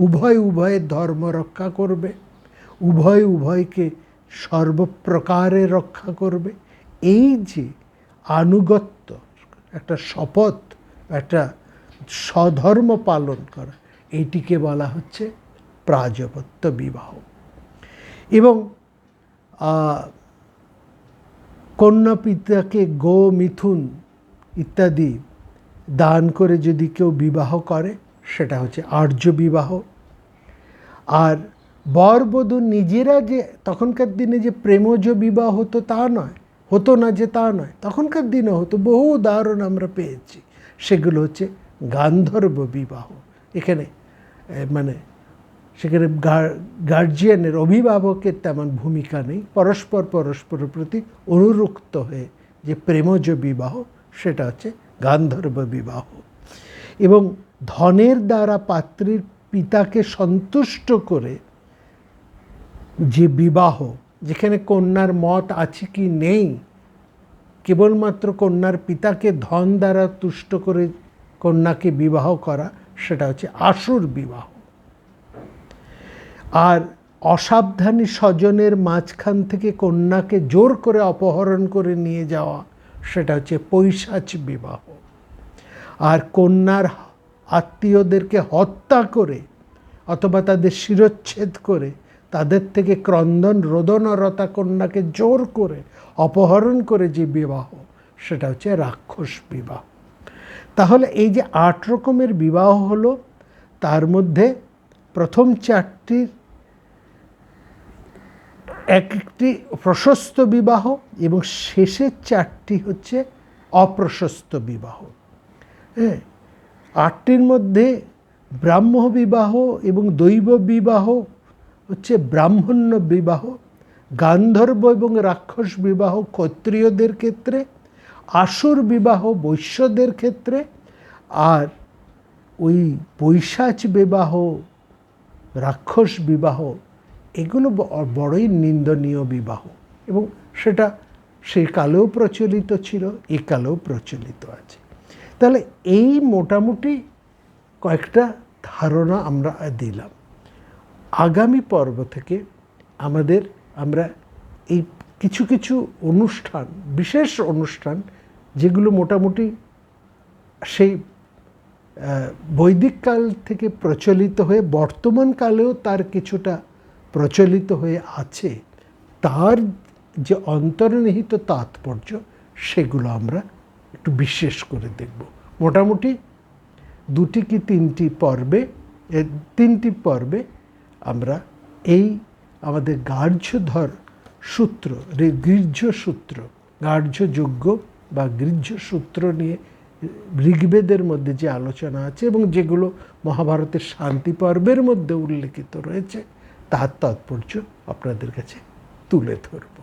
S1: উভয়ের ধর্ম রক্ষা করবে, উভয়কে সর্বপ্রকারে রক্ষা করবে। এই যে আনুগত্য, একটা শপথ, একটা স্বধর্ম পালন করা, এইটিকে বলা হচ্ছে প্রাজাপত্য বিবাহ। এবং কন্যা পিতাকে গো, মিথুন ইত্যাদি দান করে যদি কেউ বিবাহ করে, সেটা হচ্ছে আর্য বিবাহ। আর বর বধূ নিজেরা যে তখনকার দিনে যে প্রেমজ বিবাহ হতো তা নয়, হতো না যে তা নয়, তখনকার দিনে হতো, বহু উদাহরণ আমরা পেয়েছি। সেগুলো হচ্ছে গান্ধর্ব বিবাহ। এখানে সেখানে গার্জিয়ানের, অভিভাবকের তেমন ভূমিকা নেই। পরস্পরের প্রতি অনুরক্ত হয়ে যে প্রেমজ বিবাহ, সেটা হচ্ছে গান্ধর্ব বিবাহ। এবং ধনের দ্বারা পাত্রীর পিতাকে সন্তুষ্ট করে যে বিবাহ, যেখানে কন্যার মত আছে কি নেই, কেবলমাত্র কন্যার পিতাকে ধন দ্বারা তুষ্ট করে কন্যাকে বিবাহ করা, সেটা হচ্ছে আসুর বিবাহ। আর অসাবধানী স্বজনের মাঝখান থেকে কন্যাকে জোর করে অপহরণ করে নিয়ে যাওয়া, সেটা হচ্ছে পৈশাচ বিবাহ। আর কন্যার আত্মীয়দেরকে হত্যা করে অথবা তাদের শিরচ্ছেদ করে তাদের থেকে ক্রন্দন রোদনরতা কন্যাকে জোর করে অপহরণ করে যে বিবাহ, সেটা হচ্ছে রাক্ষস বিবাহ। তাহলে এই যে 8 রকমের বিবাহ হলো, তার মধ্যে প্রথম 4টির একটি প্রশস্ত বিবাহ এবং শেষের 4টি হচ্ছে অপ্রশস্ত বিবাহ। হ্যাঁ, 8টির মধ্যে ব্রাহ্ম বিবাহ এবং দৈব বিবাহ হচ্ছে ব্রাহ্মণ্য বিবাহ, গান্ধর্ব এবং রাক্ষস বিবাহ ক্ষত্রিয়দের ক্ষেত্রে, আসুর বিবাহ বৈশ্যদের ক্ষেত্রে, আর ওই পৈশাচ বিবাহ, রাক্ষস বিবাহ, এগুলো বড়ই নিন্দনীয় বিবাহ। এবং সেটা সেই কালেও প্রচলিত ছিল, এ কালেও প্রচলিত আছে। তাহলে এই মোটামুটি কয়েকটা ধারণা আমরা দিলাম। আগামী পর্ব থেকে আমরা এই কিছু কিছু অনুষ্ঠান, বিশেষ অনুষ্ঠান, যেগুলো মোটামুটি সেই বৈদিক কাল থেকে প্রচলিত হয়ে বর্তমান কালেও তার কিছুটা প্রচলিত হয়ে আছে, তার যে অন্তর্নিহিত তাৎপর্য সেগুলো আমরা একটু বিশেষ করে দেখব। মোটামুটি 2 কি 3টি পর্বে আমরা এই আমাদের গার্হ্যধর সূত্র, গৃহ্য সূত্র, গার্হ্যযজ্ঞ বা গৃহ্য সূত্র নিয়ে ঋগ্বেদের মধ্যে যে আলোচনা আছে এবং যেগুলো মহাভারতের শান্তি পর্বের মধ্যে উল্লেখিত রয়েছে, তার তাৎপর্য আপনাদের কাছে তুলে ধরব।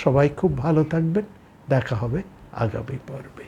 S1: সবাই খুব ভালো থাকবেন। দেখা হবে আগামী পর্বে।